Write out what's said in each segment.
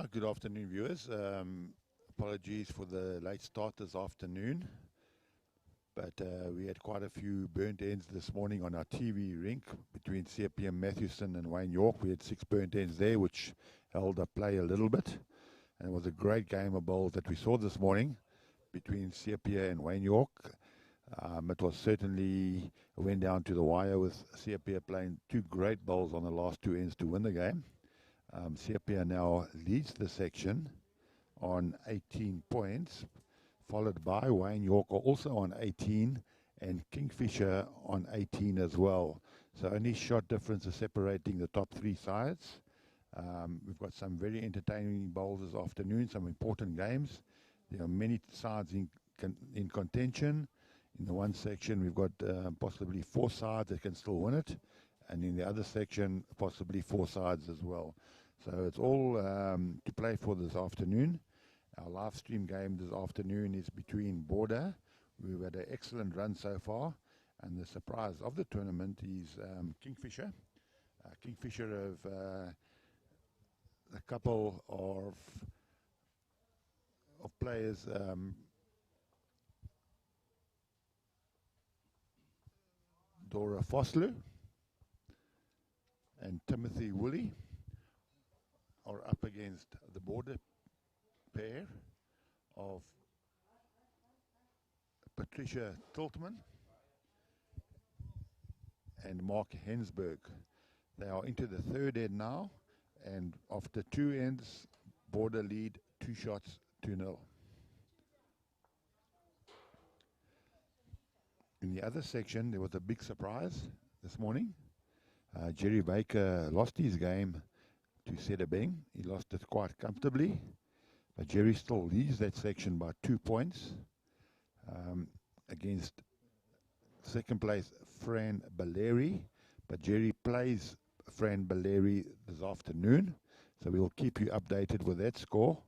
Good afternoon, viewers. Apologies for the late start this afternoon, but we had quite a few burnt ends this morning on our TV rink between CPM Mathewson and Wayne York. We had 6 burnt ends there, which held up play a little bit, and it was a great game of bowls that we saw this morning between Sepia and Wayne York. It was certainly went down to the wire with Sepia playing 2 great bowls on the last 2 ends to win the game. Sepia now leads the section on 18 points, followed by Wayne York also on 18 and Kingfisher on 18 as well. So only shot differences separating the top 3 sides. We've got some very entertaining bowls this afternoon, some important games. There are many sides in contention. In the one section, we've got possibly 4 sides that can still win it, and in the other section, possibly 4 sides as well. So it's all to play for this afternoon. Our live stream game this afternoon is between Border. We've had an excellent run so far, and the surprise of the tournament is Kingfisher. Kingfisher have a couple of players. Dora Fosler and Timothy Woolley are up against the Border pair of Patricia Tiltman and Mark Hensberg. They are into the 3rd end now, and after 2 ends, Border lead 2 shots 2-0. In the other section, there was a big surprise this morning. Jerry Baker lost his game to Sedabeng. He lost it quite comfortably, but Jerry still leads that section by 2 points against second place Fran Baleri. But Jerry plays Fran Baleri this afternoon, so we will keep you updated with that score.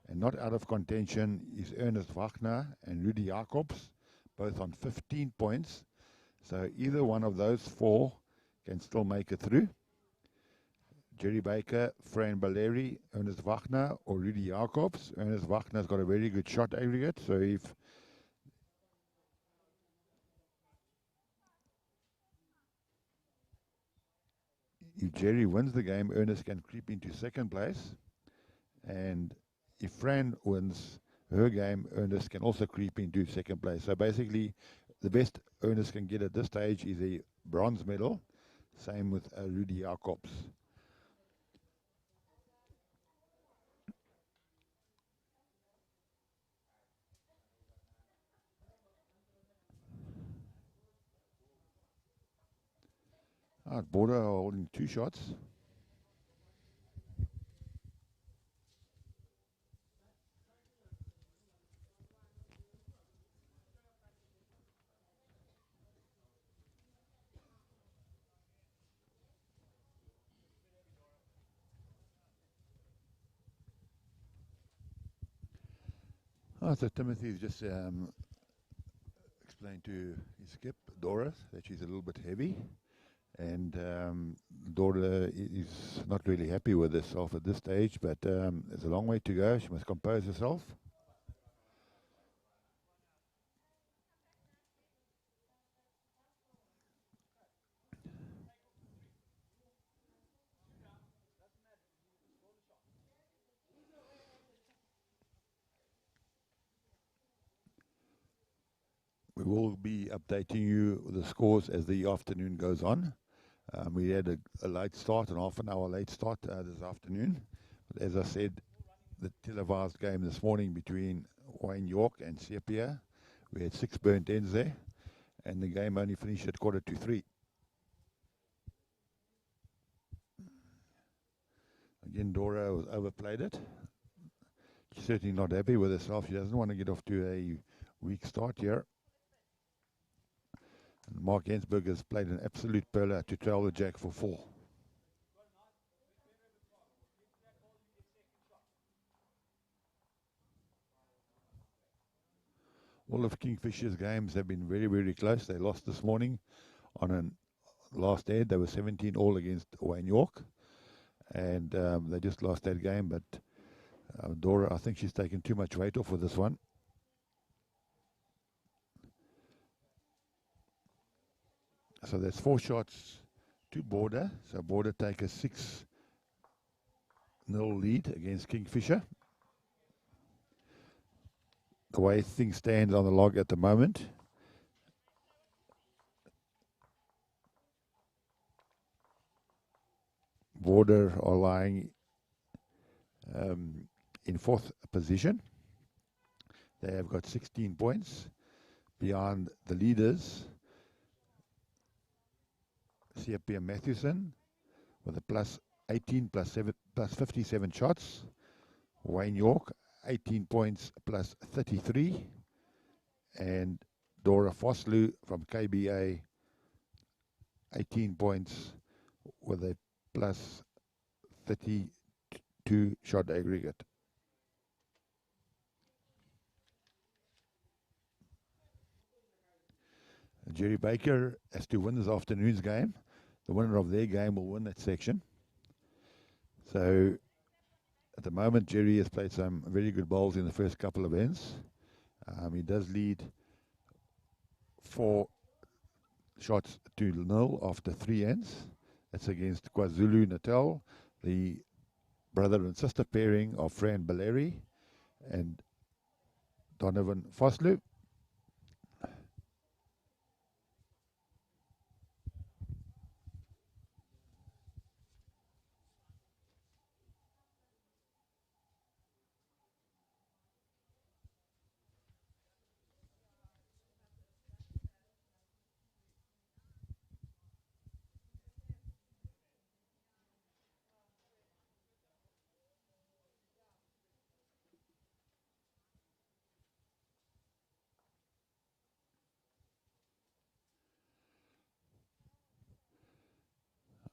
And not out of contention is Ernest Wagner and Rudy Jacobs, both on 15 points. So either one of those 4 can still make it through. Jerry Baker, Fran Baleri, Ernest Wagner, or Rudy Jacobs. Ernest Wagner's got a very good shot aggregate, so if Jerry wins the game, Ernest can creep into 2nd place. And if Fran wins her game, Ernest can also creep into 2nd place. So basically, the best Ernest can get at this stage is a bronze medal. Same with Rudy Jacobs. Border are holding 2 shots. So Timothy is just explained to his skip, Dora, that she's a little bit heavy. And Dora is not really happy with herself at this stage, but there's a long way to go. She must compose herself. We will be updating you with the scores as the afternoon goes on. We had a late start, an half an hour late start this afternoon. But as I said, the televised game this morning between Wayne York and Sepia, we had 6 burnt ends there, and the game only finished at 2:45. Again, Dora overplayed it. She's certainly not happy with herself. She doesn't want to get off to a weak start here. And Mark Hensberg has played an absolute pearler to trail the jack for 4. All of Kingfisher's games have been very, very close. They lost this morning on a last end. They were 17 all against Wayne York, and they just lost that game. But Dora, I think she's taken too much weight off with this one. So there's 4 shots to Border. So Border take a 6-0 lead against Kingfisher. The way things stand on the log at the moment, Border are lying in 4th position. They have got 16 points behind the leaders, CFPM Matthewson, with a plus 18 plus 57 shots. Wayne York, 18 points plus 33. And Dora Vosloo from KBA, 18 points with a plus 32 shot aggregate. Jerry Baker has to win this afternoon's game. The winner of their game will win that section. So at the moment, Jerry has played some very good bowls in the first couple of ends. He does lead 4 shots to 0 after 3 ends. That's against KwaZulu Natal, the brother and sister pairing of Fran Balleri and Donovan Vosloo.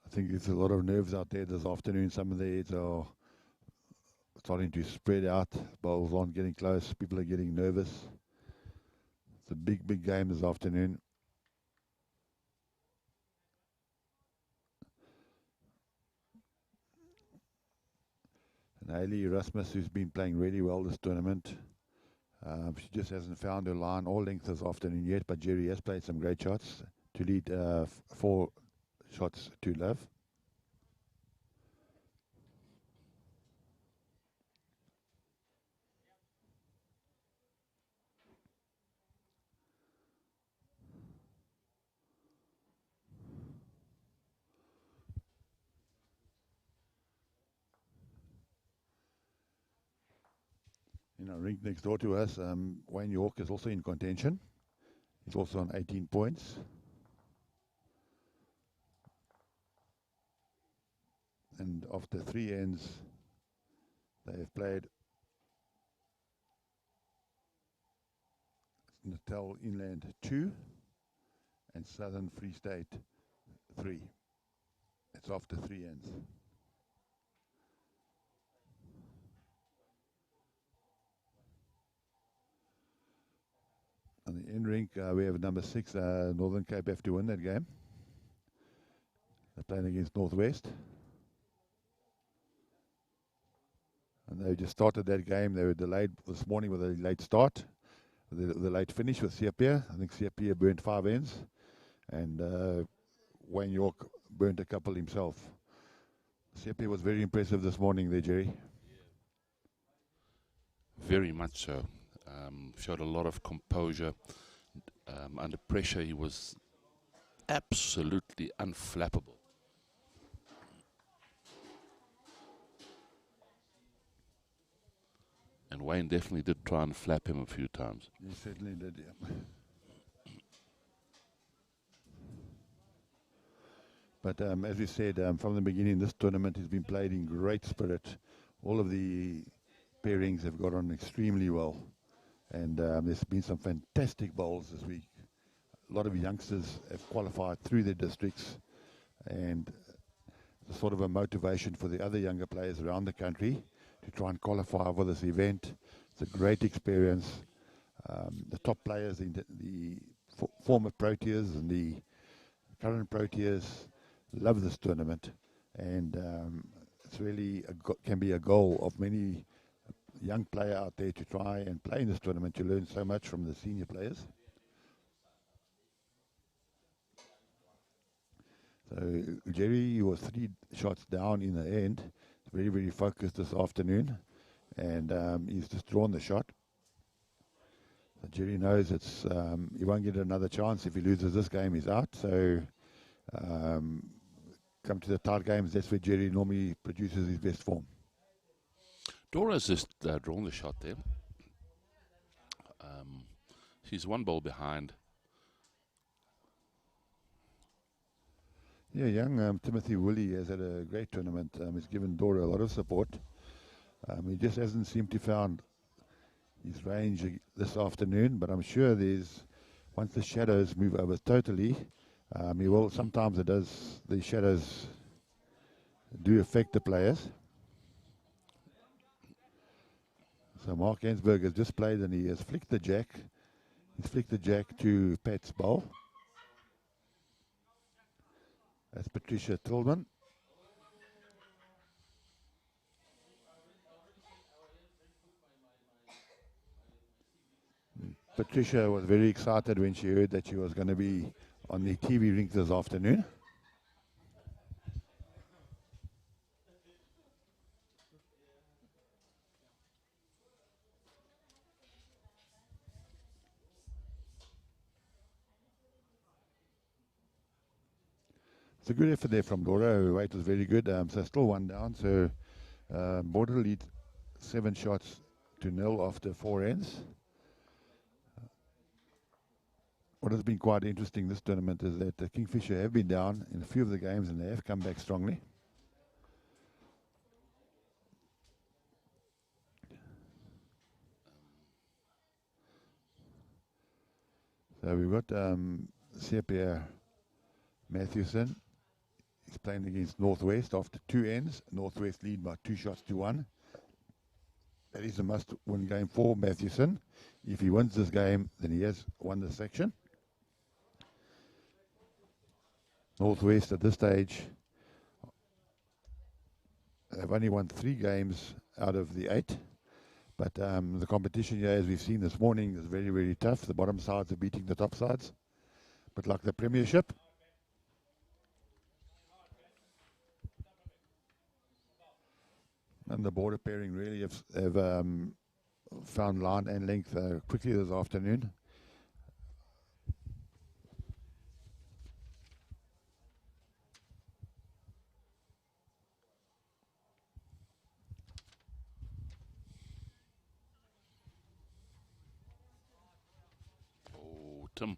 I think there's a lot of nerves out there this afternoon. Some of the heads are starting to spread out. Bowls aren't getting close. People are getting nervous. It's a big, big game this afternoon. And Hayley Erasmus, who's been playing really well this tournament, she just hasn't found her line or length this afternoon yet, but Jerry has played some great shots to lead 4 shots to love. Rink next door to us, Wayne York is also in contention. He's also on 18 points. And after 3 ends, they have played Natal Inland 2 and Southern Free State 3. It's after 3 ends. On the end rink, we have number 6, Northern Cape have to win that game. They're playing against Northwest. And they just started that game. They were delayed this morning with a late start, the late finish with Siapia. I think Siapia burnt 5 ends, and Wayne York burnt a couple himself. Siapia was very impressive this morning there, Jerry. Very much so. Showed a lot of composure. Under pressure, he was absolutely unflappable. And Wayne definitely did try and flap him a few times. He certainly did, yeah. But as we said, from the beginning, this tournament has been played in great spirit. All of the pairings have got on extremely well. And there's been some fantastic bowls this week. A lot of youngsters have qualified through their districts. And it's sort of a motivation for the other younger players around the country to try and qualify for this event. It's a great experience. The top players in the former Proteas and the current Proteas love this tournament, and it's really can be a goal of many young player out there to try and play in this tournament. You learn so much from the senior players. So Jerry was 3 shots down in the end. Very, very focused this afternoon. And he's just drawn the shot. So Jerry knows he won't get another chance. If he loses this game, he's out. So come to the tight games, that's where Jerry normally produces his best form. Dora's just drawn the shot there. She's 1 ball behind. Yeah, young Timothy Woolley has had a great tournament. He's given Dora a lot of support. He just hasn't seemed to found his range this afternoon, but I'm sure once the shadows move over totally, he will. Sometimes the shadows do affect the players. So Mark Ensberg has just played and he has flicked the jack. He's flicked the jack to Pat's bowl. That's Patricia Tillman. Patricia was very excited when she heard that she was going to be on the TV rink this afternoon. It's a good effort there from Dora. Her weight was very good. So still 1 down. So Border leads 7 shots to 0 after 4 ends. What has been quite interesting this tournament is that the Kingfisher have been down in a few of the games and they have come back strongly. So we've got Sepia Matthewson. He's playing against Northwest after 2 ends. Northwest lead by 2 shots to 1. That is a must-win game for Matthewson. If he wins this game, then he has won the section. Northwest at this stage have only won 3 games out of the 8. But the competition here, as we've seen this morning, is very, very tough. The bottom sides are beating the top sides. But like the Premiership, and the border pairing really have found line and length quickly this afternoon. Oh, Tim.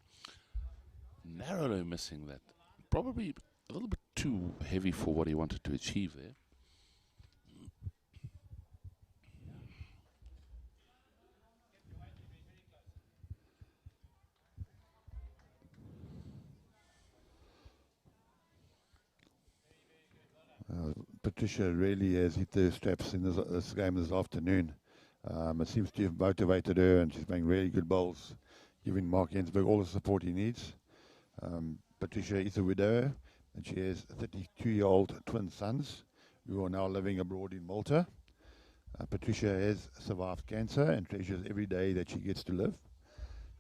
Narrowly missing that. Probably a little bit too heavy for what he wanted to achieve there. Patricia really has hit the straps in this game this afternoon. It seems to have motivated her, and she's playing really good bowls, giving Mark Ensberg all the support he needs. Patricia is a widow, and she has 32-year-old twin sons who are now living abroad in Malta. Patricia has survived cancer and treasures every day that she gets to live.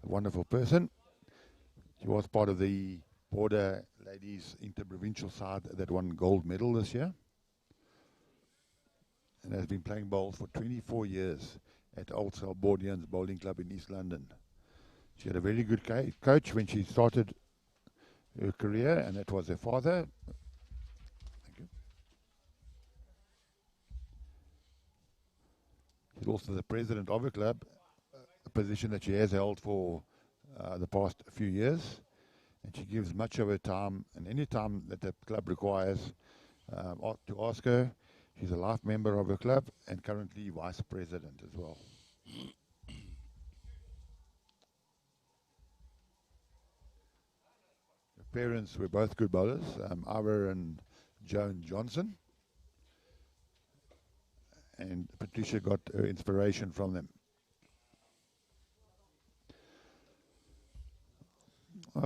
A wonderful person. She was part of the border ladies interprovincial side that won gold medal this year, and has been playing bowls for 24 years at Old Salbordians Bowling Club in East London. She had a very good coach when she started her career, and that was her father. Thank you. She's also the president of the club, a position that she has held for the past few years. And she gives much of her time, and any time that the club requires to ask her. She's a life member of the club and currently vice president as well. Her parents were both good bowlers, Ivor and Joan Johnson. And Patricia got her inspiration from them.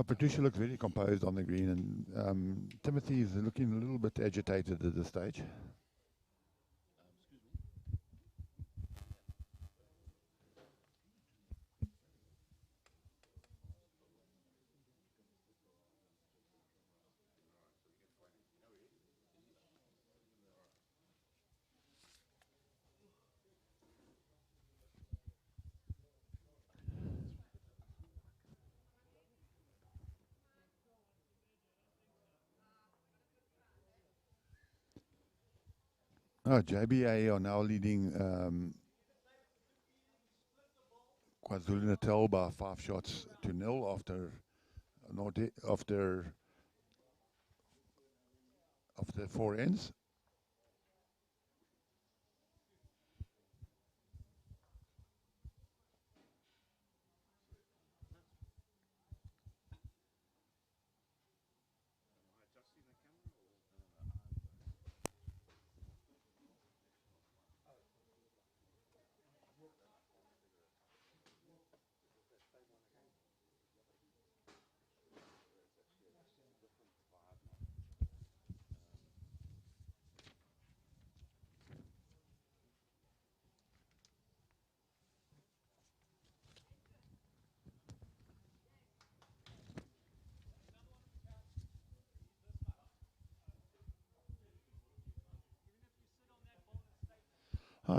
Patricia looks very composed on the green, and Timothy is looking a little bit agitated at this stage. JBA are now leading KwaZulu-Natal by 5 shots to 0 after 4 ends.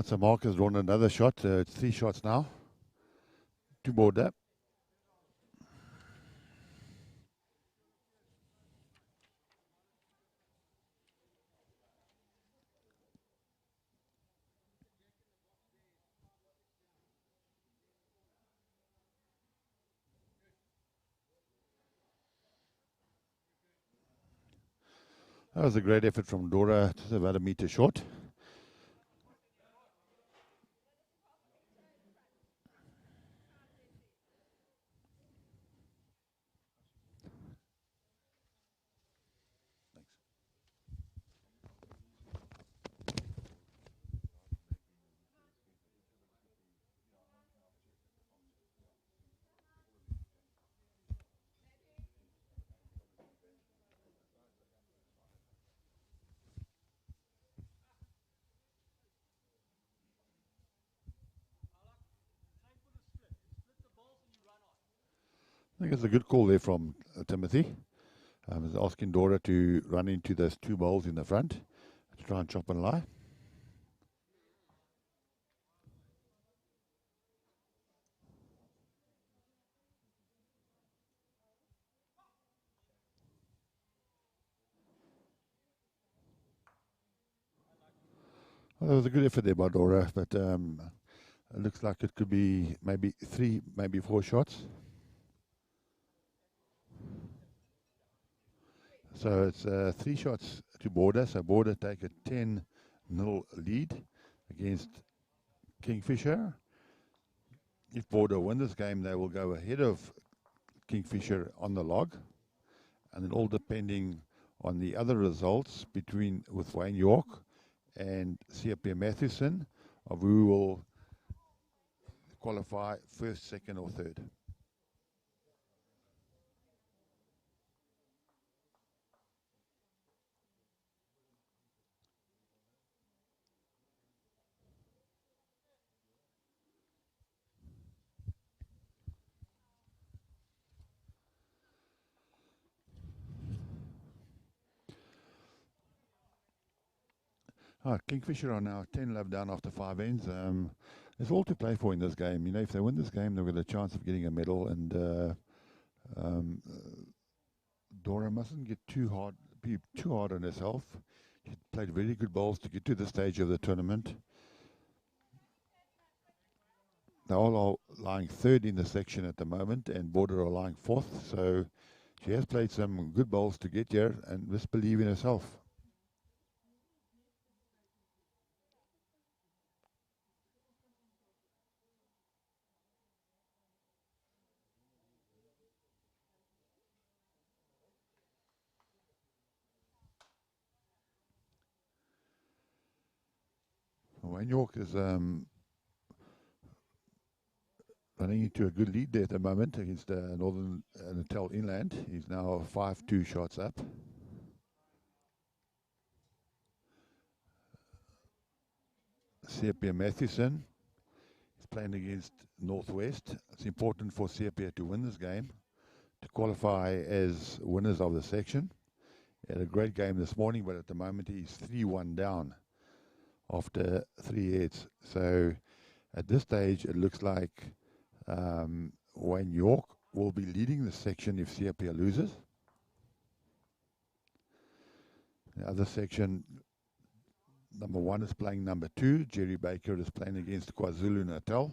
So Mark has drawn another shot. It's 3 shots now to border. That was a great effort from Dora, just about a meter short. I think it's a good call there from Timothy. He's asking Dora to run into those 2 bowls in the front to try and chop and lie. Well, that was a good effort there by Dora, but it looks like it could be maybe 3, maybe 4 shots. So it's 3 shots to border. So border take a 10-0 lead against Kingfisher. If border win this game, they will go ahead of Kingfisher on the log, and then all depending on the other results with Wayne York and C.P. Mathewson of who will qualify first, second, or third. Kingfisher are now 10 love down after 5 ends. There's all to play for in this game. You know, if they win this game, they've got a chance of getting a medal. And Dora mustn't be too hard on herself. She played very good bowls to get to the stage of the tournament. They're all lying 3rd in the section at the moment, and Border are lying 4th. So she has played some good bowls to get here, and just believe in herself. Wayne York is running into a good lead there at the moment against Northern Natal Inland. He's now 5-2 shots up. C.P. Mathewson is playing against Northwest. It's important for C.P. to win this game to qualify as winners of the section. He had a great game this morning, but at the moment he's 3-1 down after 3 heads. So at this stage, it looks like Wayne York will be leading the section if C.P. loses. The other section, Number 1 is playing number 2. Jerry Baker is playing against KwaZulu-Natal.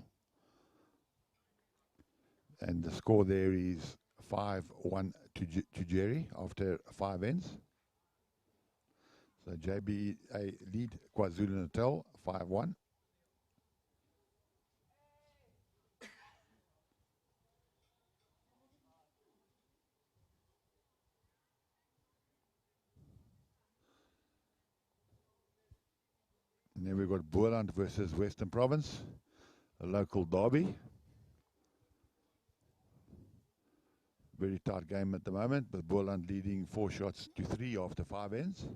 And the score there is 5-1 to Jerry after 5 ends. So JBA lead KwaZulu-Natal 5-1. And then we've got Boland versus Western Province, a local derby. Very tight game at the moment, but Boland leading 4 shots to 3 after 5 ends.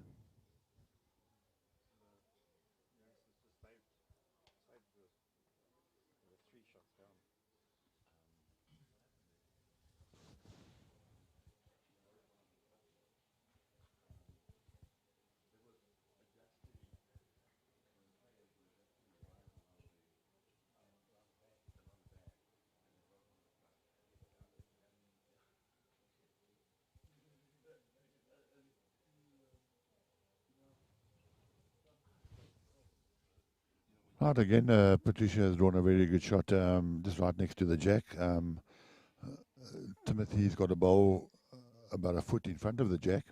Right, again, Patricia has drawn a very good shot just right next to the jack. Timothy's got a bowl about a foot in front of the jack.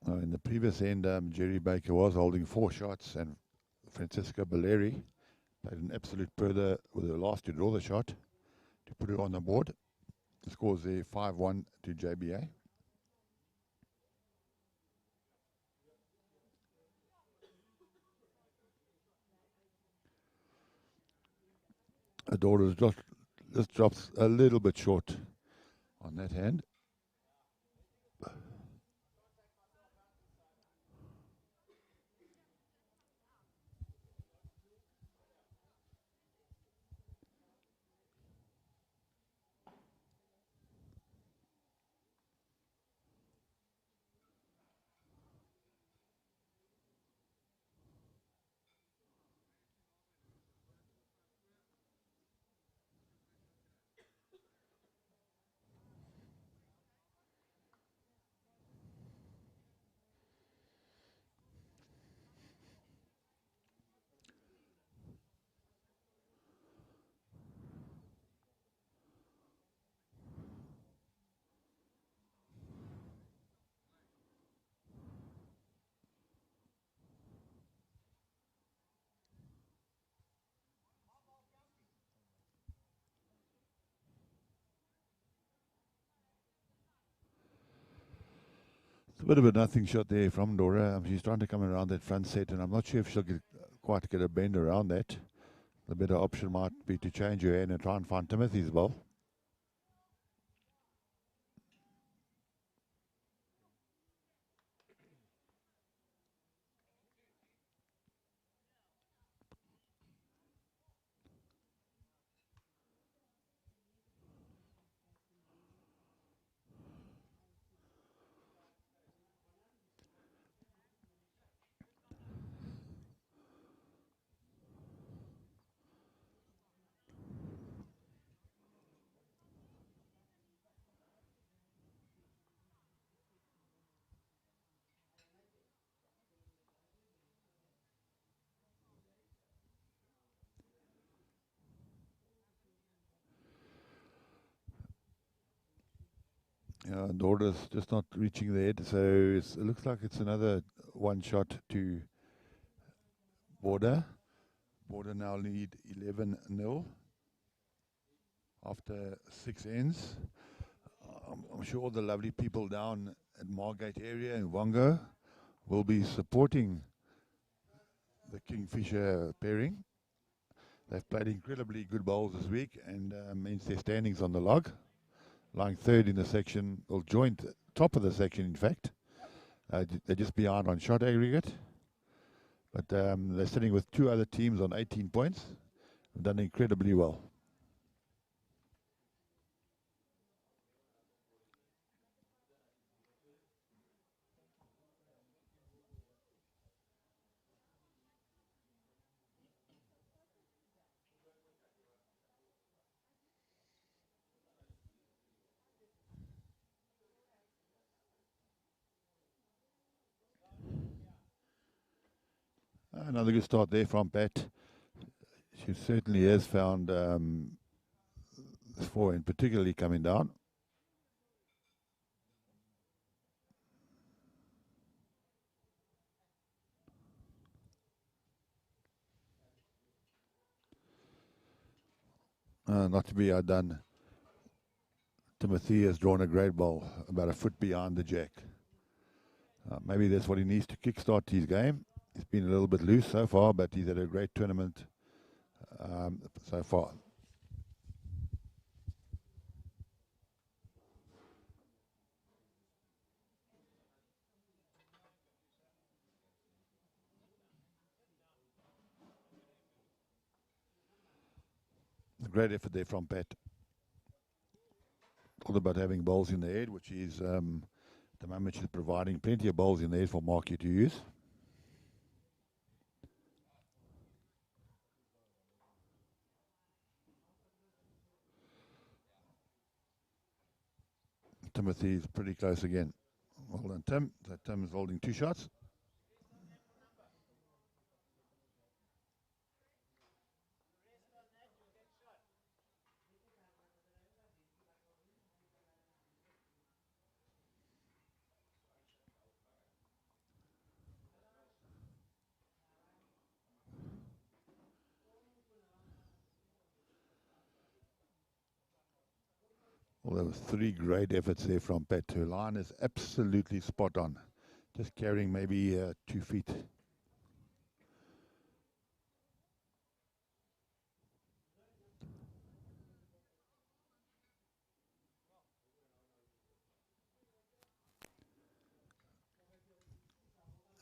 In the previous end, Jerry Baker was holding 4 shots, and Francisca Balleri played an absolute purder with the last to draw the shot to put it on the board. The score's there 5-1 to JBA. Adora's just drops a little bit short on that hand. It's a bit of a nothing shot there from Dora. She's trying to come around that front set, and I'm not sure if she'll quite get a bend around that. The better option might be to change her hand and try and find Timothy's ball. Dora's just not reaching the head, so it looks like it's another 1 shot to Border. Border now lead 11-0 after 6 ends. I'm sure all the lovely people down at Margate area in Wongo will be supporting the Kingfisher pairing. They've played incredibly good bowls this week and means their standings on the log. Lying 3rd in the section, or joint top of the section in fact. They're just behind on shot aggregate. But they're sitting with 2 other teams on 18 points. They've done incredibly well. Another good start there from Pat. She certainly has found this forehand particularly coming down. Not to be outdone, Timothy has drawn a great ball about a foot behind the jack. Maybe that's what he needs to kickstart his game. He's been a little bit loose so far, but he's had a great tournament so far. A great effort there from Pat. All about having balls in the head, which is the moment she's providing plenty of balls in the head for Marky to use. Timothy is pretty close again. Well done, Tim. So Tim is holding 2 shots. Well, there was 3 great efforts there from Pat. Her line is absolutely spot on. Just carrying maybe 2 feet.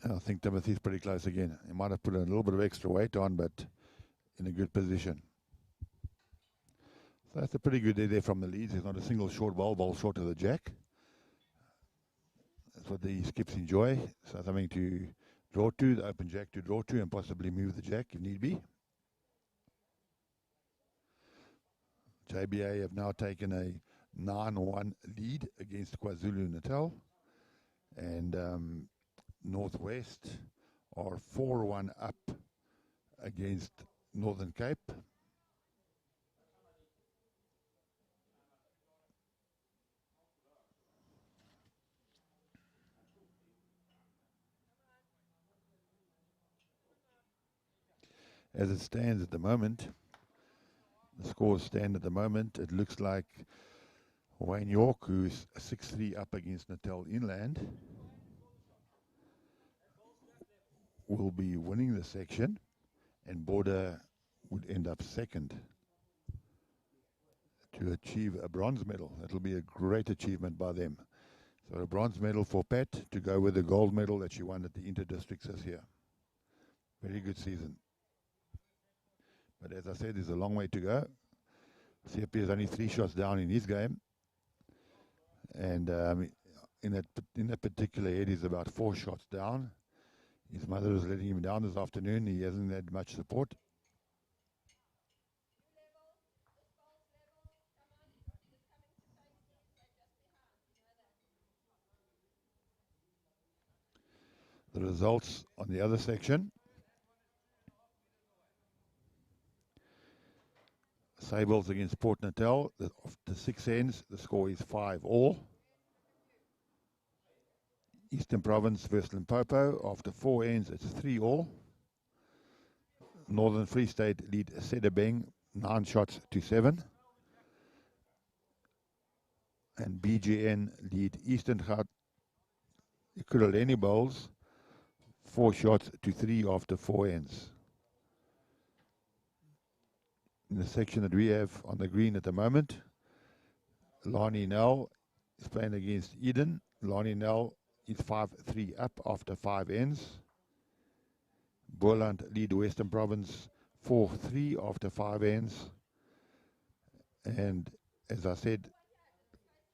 And I think Timothy's pretty close again. He might have put a little bit of extra weight on, but in a good position. So that's a pretty good day there from the leads. There's not a single short ball short of the jack. That's what the skips enjoy. So something to draw to, the open jack to draw to, and possibly move the jack if need be. JBA have now taken a 9-1 lead against KwaZulu-Natal. And Northwest are 4-1 up against Northern Cape. As it stands at the moment, the scores stand at the moment, it looks like Wayne York, who's 6-3 up against Natal Inland, will be winning the section, and Border would end up second to achieve a bronze medal. That'll be a great achievement by them. So a bronze medal for Pat to go with the gold medal that she won at the Inter-Districts this year. Very good season. But as I said, there's a long way to go. CP is only 3 shots down in his game. And in that particular head, he's about 4 shots down. His mother is letting him down this afternoon. He hasn't had much support. The results on the other section. Sables against Port Natal. After 6 ends, the score is 5-all. Eastern Province versus Limpopo. After 4 ends, it's 3-all. Northern Free State lead Sedabeng 9 shots to 7. And BGN lead Eastern Ekurhuleni Bowls 4 shots to 3 after 4 ends. In the section that we have on the green at the moment, Lani Nell is playing against Eden. Lani Nell is 5-3 up after 5 ends. Boland lead Western Province 4-3 after 5 ends. And as I said,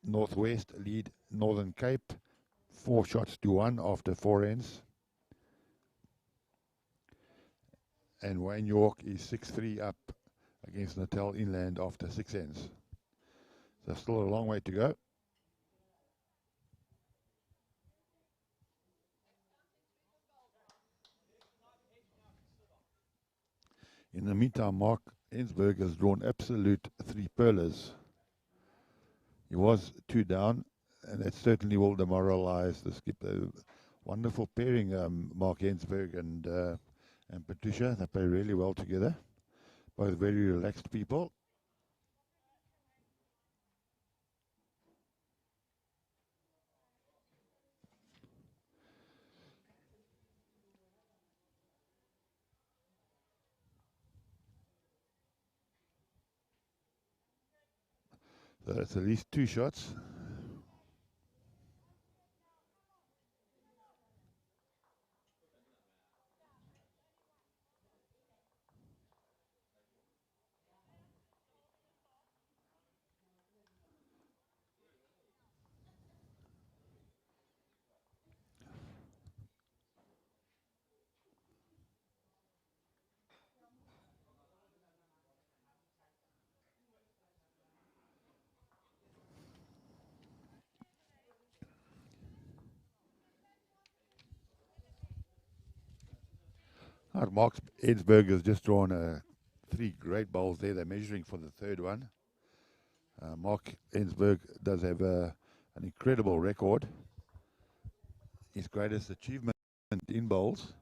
Northwest lead Northern Cape 4 shots to 1 after 4 ends. And Wayne York is 6-3 up against Natal Inland after 6 ends. So still a long way to go. In the meantime, Mark Ensberg has drawn absolute three pearlers. He was two down, and that certainly will demoralize the skipper. Wonderful pairing, Mark Ensberg and Patricia. They play really well together. Both very relaxed people. So that's at least two shots. Mark Ensberg has just drawn three great bowls there. They're measuring for the third one. Mark Ensberg does have an incredible record. His greatest achievement in bowls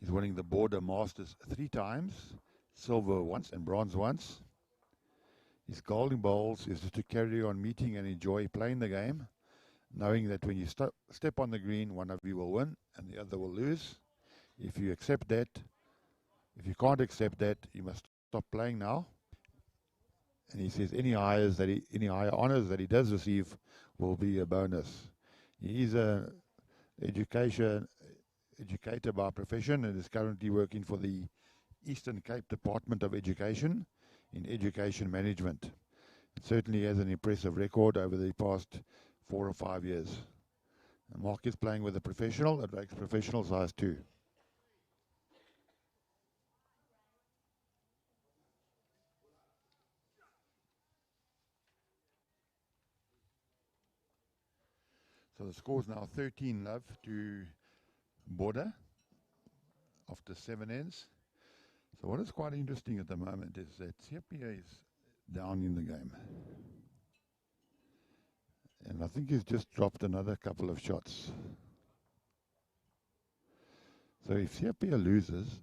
is winning the Border Masters 3 times, silver once and bronze once. His goal in bowls is to carry on meeting and enjoy playing the game, knowing that when you step on the green, one of you will win and the other will lose. If you accept that, if you can't accept that, you must stop playing now. And he says any higher honours that he does receive will be a bonus. He is a educator by profession and is currently working for the Eastern Cape Department of Education in education management. It certainly has an impressive record over the past 4 or 5 years. And Mark is playing with a professional that ranks professional size 2. So the score is now 13-love to Border after 7 ends. So what is quite interesting at the moment is that CPA is down in the game. And I think he's just dropped another couple of shots. So if CPA loses,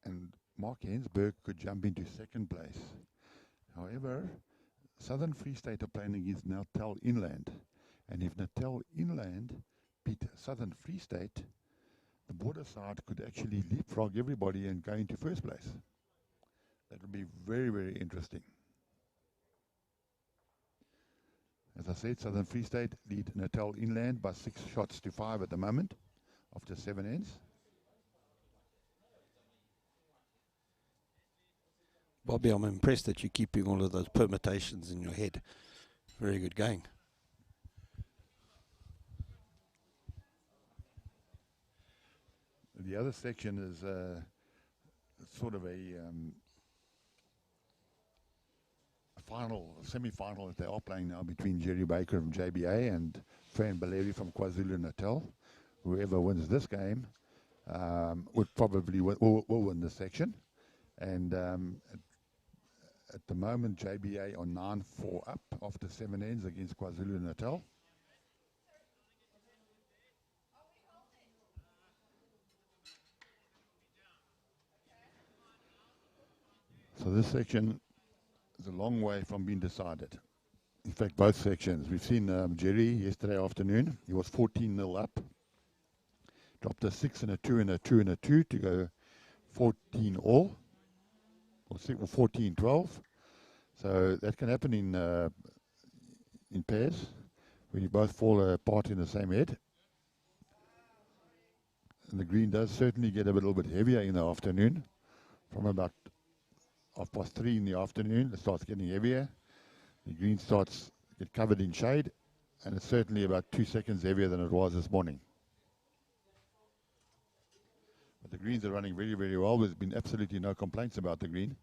and Mark Ensberg could jump into second place. However, Southern Free State are playing against Natal Inland. And if Natal Inland beat Southern Free State, the Border side could actually leapfrog everybody and go into first place. That would be very, very interesting. As I said, Southern Free State lead Natal Inland by 6 shots to 5 at the moment, after 7 ends. Bobby, I'm impressed that you're keeping all of those permutations in your head. Very good going. The other section is sort of a semi-final that they are playing now between Jerry Baker from JBA and Fran Baleri from KwaZulu-Natal. Whoever wins this game would probably will win this section. And at the moment, JBA are 9-4 up after 7 ends against KwaZulu-Natal. So this section is a long way from being decided. In fact, both sections. We've seen Jerry yesterday afternoon. He was 14-0 up. Dropped a 6 and a 2 and a 2 and a 2 to go 14 all. Or 14-12. So that can happen in pairs, when you both fall apart in the same head. And the green does certainly get a little bit heavier in the afternoon. From about 3:30 in the afternoon, it starts getting heavier. The green starts to get covered in shade, and it's certainly about 2 seconds heavier than it was this morning. But the greens are running very, very well. There's been absolutely no complaints about the green.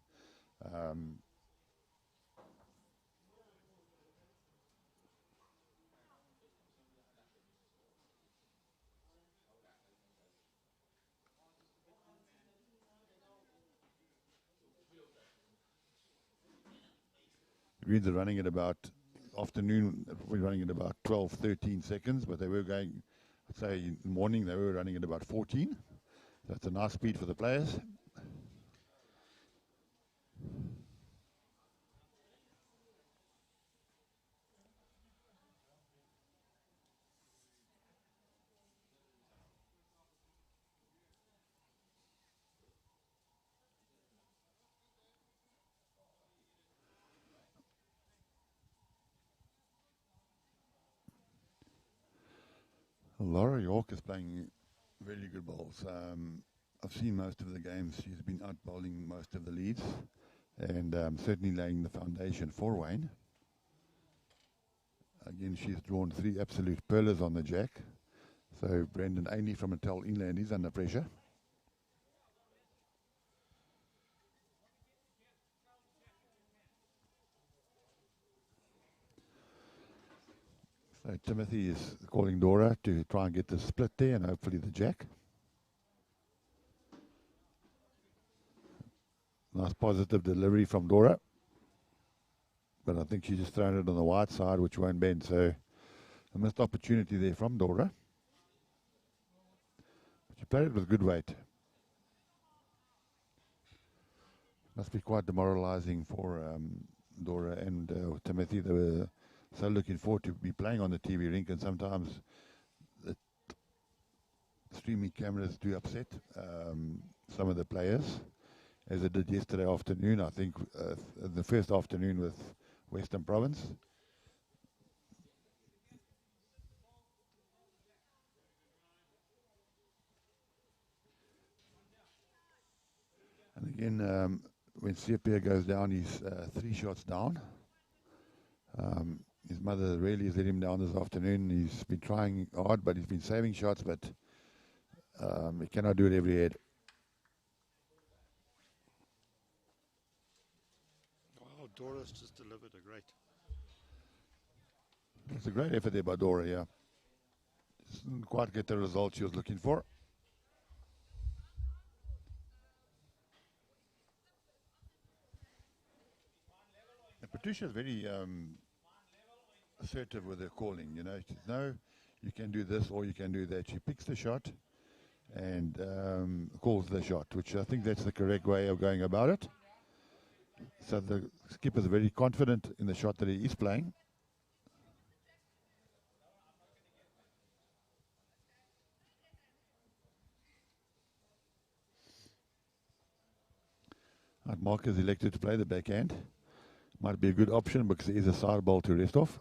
Greens are running at about, afternoon, we're running at about 12, 13 seconds, but they were going, I'd say in the morning, they were running at about 14. That's a nice speed for the players. Laura York is playing really good bowls. I've seen most of the games. She's been out bowling most of the leads, and certainly laying the foundation for Wayne. Again, she's drawn 3 absolute pearlers on the jack. So Brendan Ainley from Natal Inland is under pressure. So Timothy is calling Dora to try and get the split there and hopefully the jack. Nice positive delivery from Dora. But I think she's just thrown it on the wide side, which won't bend. So a missed opportunity there from Dora. But she played it with good weight. Must be quite demoralizing for Dora and Timothy. They were so looking forward to be playing on the TV rink, and sometimes the streaming cameras do upset some of the players, as it did yesterday afternoon. I think the first afternoon with Western Province. And again, when Sepia goes down, he's 3 shots down. His mother really has let him down this afternoon. He's been trying hard, but he's been saving shots, but he cannot do it every head. Oh, Dora's just delivered a great. It's a great effort there by Dora, yeah. Didn't quite get the result she was looking for. And Patricia's very assertive with her calling, you know. She says, no, you can do this or you can do that. She picks the shot and calls the shot, which I think that's the correct way of going about it. So the skipper is very confident in the shot that he is playing. And Mark is elected to play the backhand. Might be a good option because there is a side ball to rest off.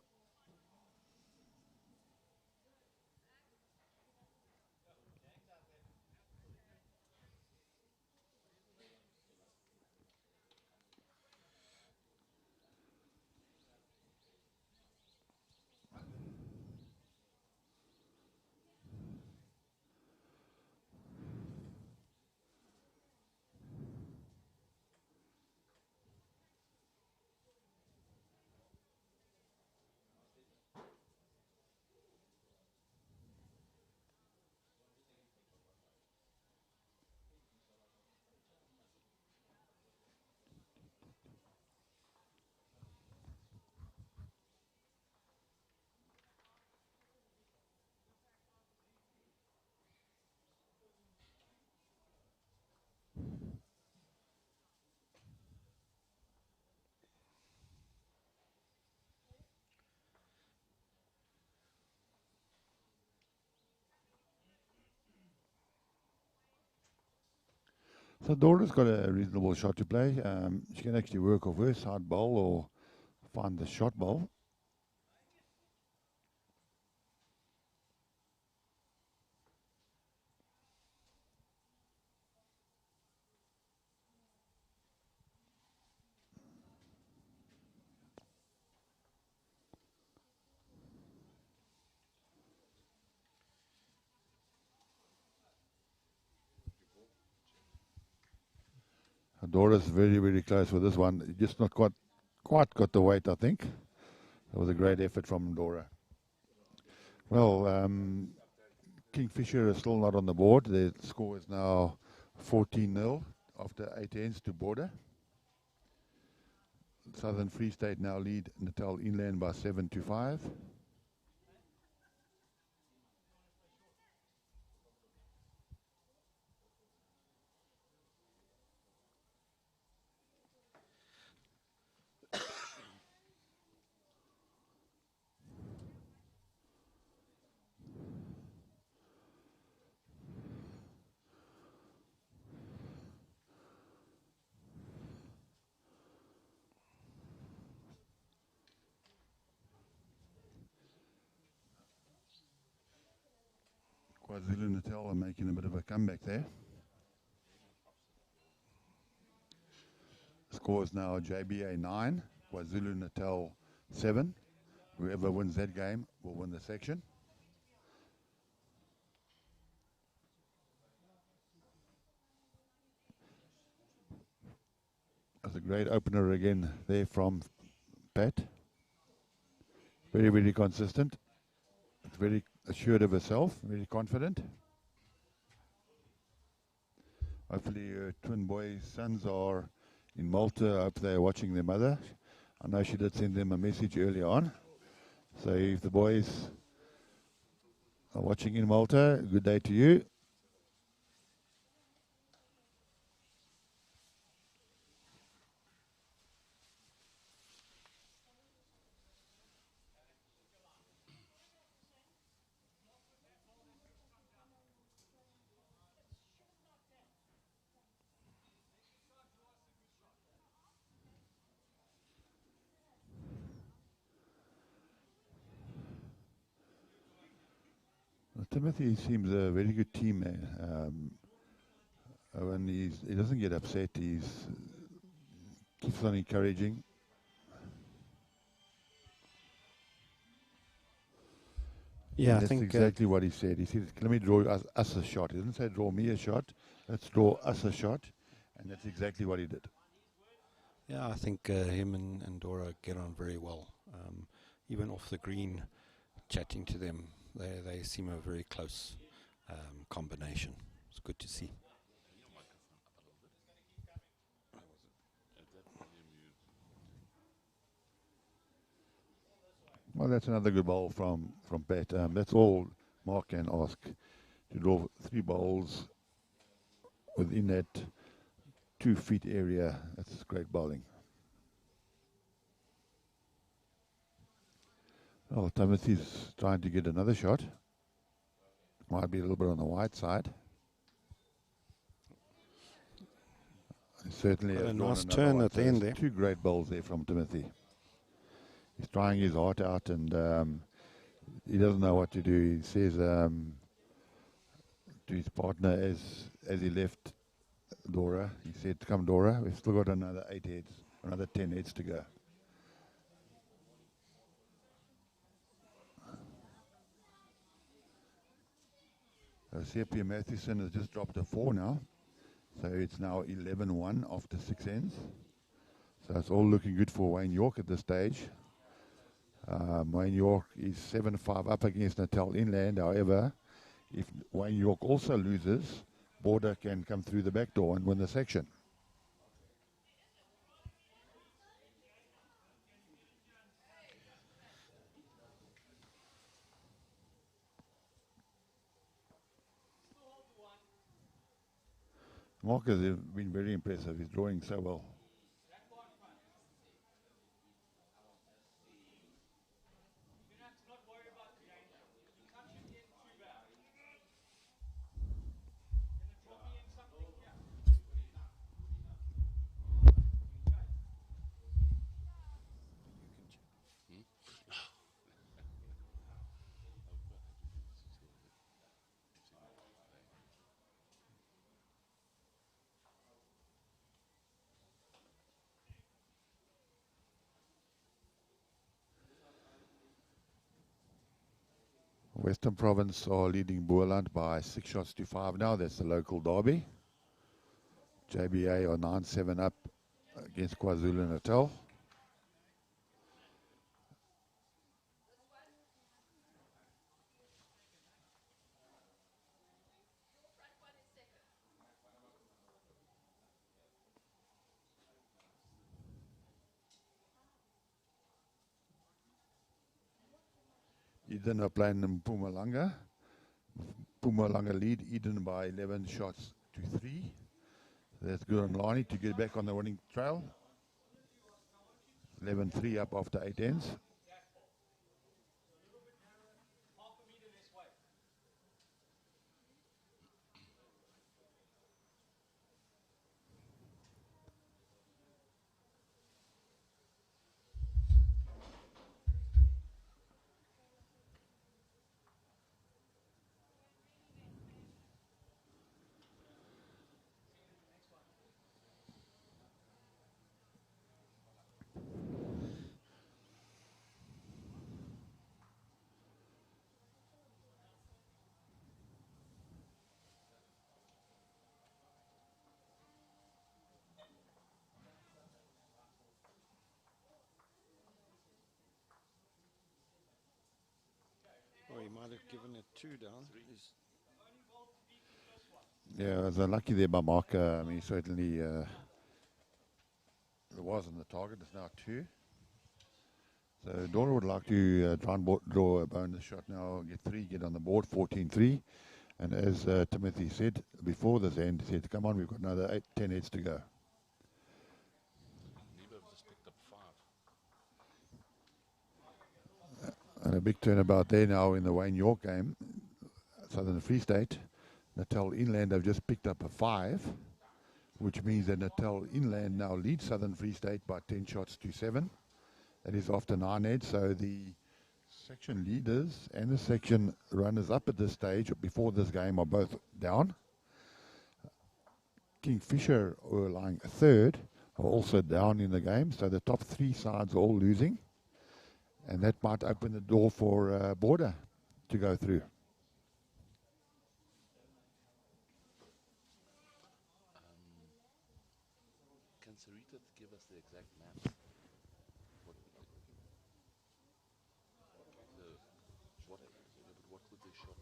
So Dora's got a reasonable shot to play. She can actually work off her side bowl or find the shot bowl. Dora's very, very close with this one. Just not quite got the weight, I think. That was a great effort from Dora. Well, Kingfisher is still not on the board. The score is now 14-0 after 8 ends to Border. Southern Free State now lead Natal Inland by 7-5. KwaZulu-Natal are making a bit of a comeback there. Score is now JBA 9, KwaZulu-Natal 7. Whoever wins that game will win the section. That's a great opener again there from Pat. Very, very consistent. Very assured of herself, very confident. Hopefully her twin boys' sons are in Malta. I hope they're watching their mother. I know she did send them a message earlier on. So if the boys are watching in Malta, good day to you. Timothy seems a very good team. When he doesn't get upset, he's keeps on encouraging. Yeah, and I that's think exactly what he said. He said, "Let me draw us a shot." He didn't say, "Draw me a shot." Let's draw us a shot, and that's exactly what he did. Yeah, I think him and Dora get on very well. Even off the green, chatting to them, they seem a very close combination. It's good to see. Well, that's another good bowl from Pat. That's all Mark can ask, to draw 3 bowls within that 2 feet area. That's great bowling. Oh, Timothy's trying to get another shot. Might be a little bit on the wide side. He certainly Got has a drawn nice another turn one. at the So end there's there. 2 great bowls there from Timothy. He's trying his heart out, and he doesn't know what to do. He says to his partner as he left Dora, he said, "Come, Dora, we've still got another 8 heads, another 10 heads to go." CP Matheson has just dropped a 4 now. So it's now 11-1 after 6 ends. So it's all looking good for Wayne York at this stage. Wayne York is 7-5 up against Natal Inland. However, if Wayne York also loses, Border can come through the back door and win the section. Mark has been very impressive. He's drawing so well. Western Province are leading Boerland by 6 shots to 5 now. That's the local derby. JBA are 9-7 up against KwaZulu-Natal. Eden are playing in Mpumalanga. Mpumalanga lead Eden by 11 shots to 3. That's good on Lani to get back on the winning trail. 11-3 up after 8 ends. Oh, he might have given it 2 down. Yeah, they're lucky there by Marker. I mean, certainly it was on the target. It's now 2. So Dora would like to try and draw a bonus shot now, get 3, get on the board, 14-3. And as Timothy said before this end, he said, come on, we've got another 10 heads to go. Just picked up 5. And a big turnabout there now in the Wayne York game. Southern Free State. Natal Inland have just picked up a 5, which means that Natal Inland now leads Southern Free State by 10 shots to 7. That is after 9 heads. So the section leaders and the section runners up at this stage before this game are both down. Kingfisher, who are lying 3rd, are also down in the game. So the top 3 sides are all losing. And that might open the door for Border to go through. Can Sarita give us the exact maps? What would they shot?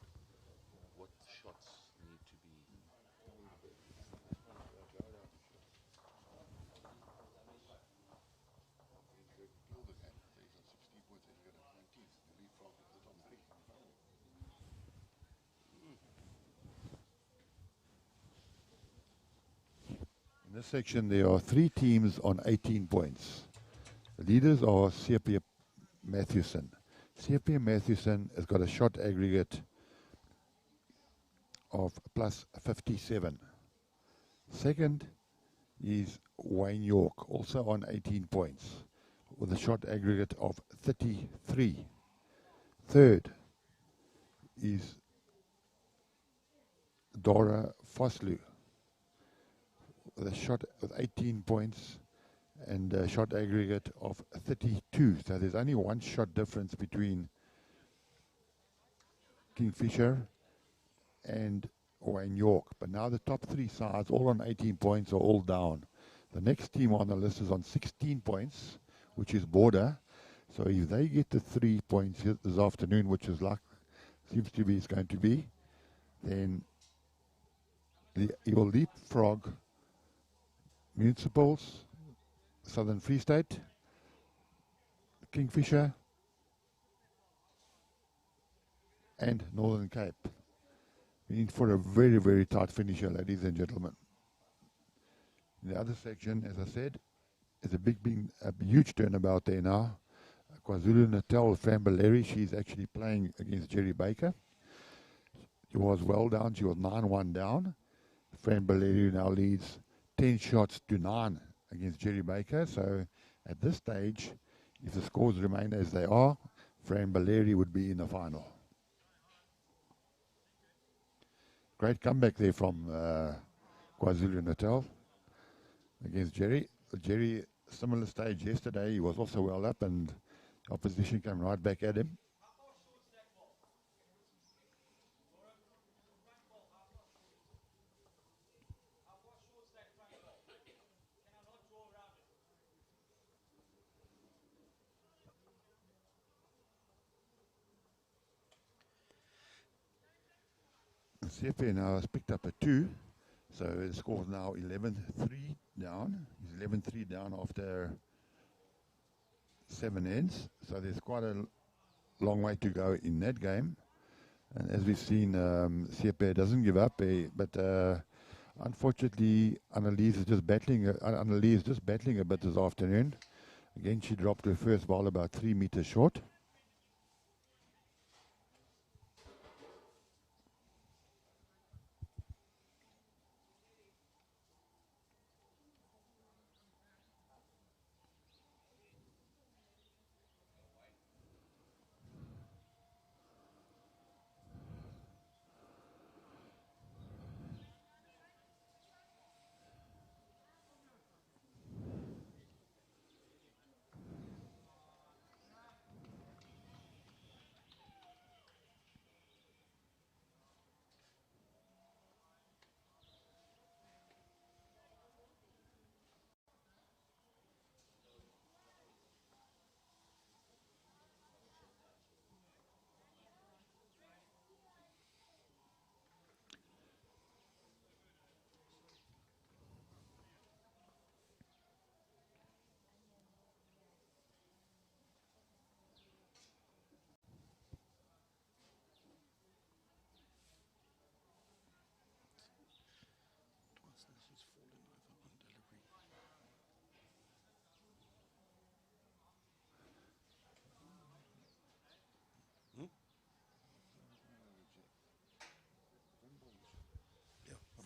What shots need to be? In this section, there are 3 teams on 18 points. The leaders are CP Matthewson. CP Matthewson has got a shot aggregate of plus 57. Second is Wayne York, also on 18 points, with a shot aggregate of 33. Third is Dora Foslu, with a shot with 18 points and a shot aggregate of 32. So there's only 1 shot difference between Kingfisher and Wayne York. But now the top 3 sides, all on 18 points, are all down. The next team on the list is on 16 points, which is Border. So if they get the 3 points this afternoon, which is like seems to be is going to be, then he will leapfrog Municipals, Southern Free State, Kingfisher, and Northern Cape. We need for a very, very tight finisher, ladies and gentlemen. In the other section, as I said, is a huge turnabout there now. KwaZulu-Natal, Fran Baleri, she's actually playing against Jerry Baker. She was well down. She was 9-1 down. Fran Baleri now leads 10 shots to 9 against Jerry Baker. So at this stage, if the scores remain as they are, Fran Baleri would be in the final. Great comeback there from KwaZulu-Natal against Jerry. Jerry, similar stage yesterday, he was also well up and opposition came right back at him. CFA now has picked up a 2, so the score is now 11-3 down. He's 11-3 down after 7 ends, so there's quite a long way to go in that game. And as we've seen, CP doesn't give up, but unfortunately, Annalise is just battling. Annalise is just battling a bit this afternoon. Again, she dropped her first ball about 3 meters short.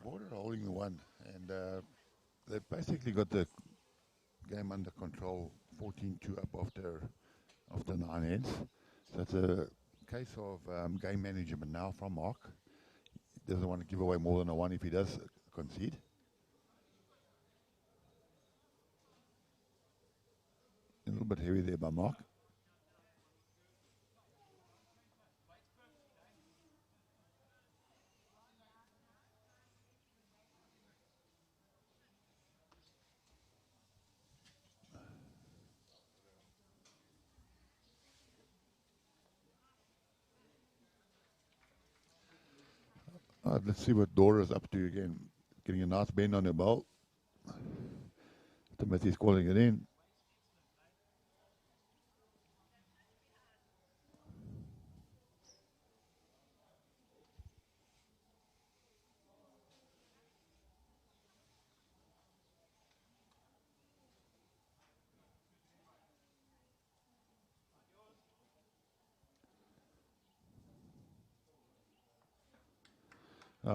Border holding the one, and they've basically got the game under control, 14-2 up after 9 heads. So it's a case of game management now from Mark. He doesn't want to give away more than a one if he does concede. A little bit heavy there by Mark. Let's see what Dora's up to again. Getting a nice bend on the ball. Timothy's calling it in.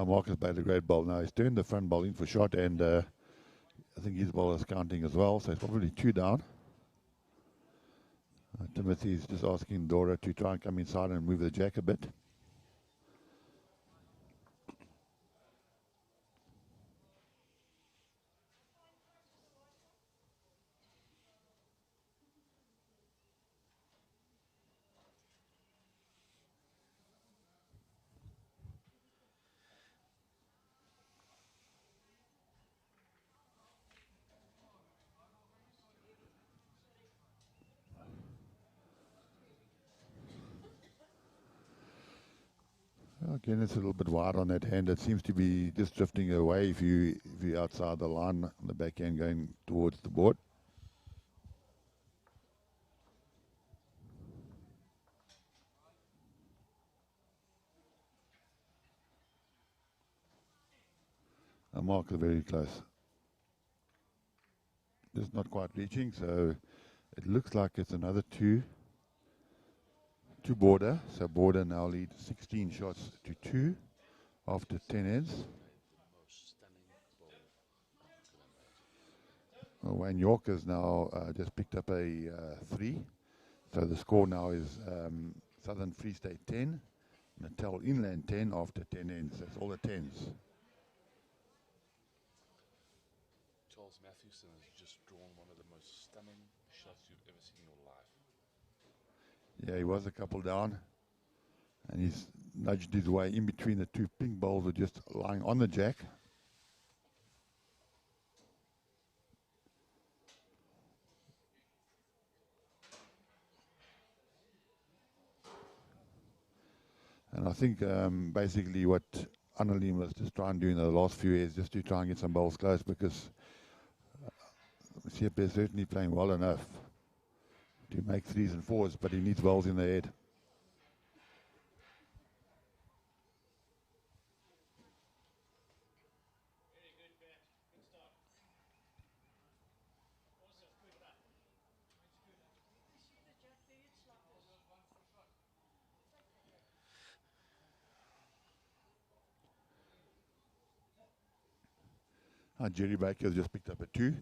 Mark has played a great ball now. He's turned the front ball in for shot, and I think his ball is counting as well, so it's probably 2 down. Timothy is just asking Dora to try and come inside and move the jack a bit. Again, it's a little bit wide on that hand. It seems to be just drifting away if you're outside the line on the back end going towards the board. Mark is very close. Just not quite reaching, so it looks like it's another 2 to Border. So Border now leads 16 shots to 2 after 10 ends. Wayne York has now just picked up a 3. So the score now is Southern Free State 10, Natal Inland 10 after 10 ends. That's all the 10s. Charles Mathewson has just drawn one of the most stunning shots you've ever seen in your life. Yeah, he was a couple down, and he's nudged his way in between the 2 pink balls, are just lying on the jack. And I think basically what Annalene was just trying to do in the last few years, just to try and get some balls close, because CP is certainly playing well enough to make 3s and 4s, but he needs balls in the head. Jerry Baker has just picked up a 2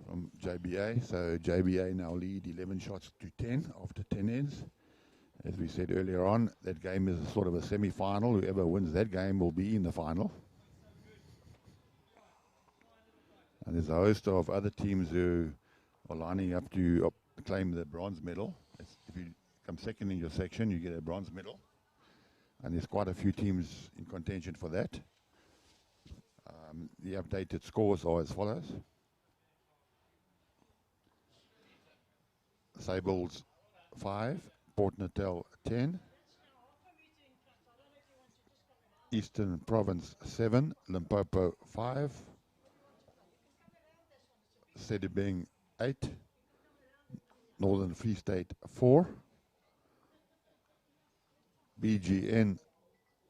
from JBA. So JBA now lead 11 shots to 10 after 10 ends. As we said earlier on, that game is sort of a semi-final. Whoever wins that game will be in the final. And there's a host of other teams who are lining up to claim the bronze medal. If you come second in your section, you get a bronze medal. And there's quite a few teams in contention for that. The updated scores are as follows. Sables 5, Port Natal 10, Eastern Province 7, Limpopo 5, Sedibeng 8, Northern Free State 4, BGN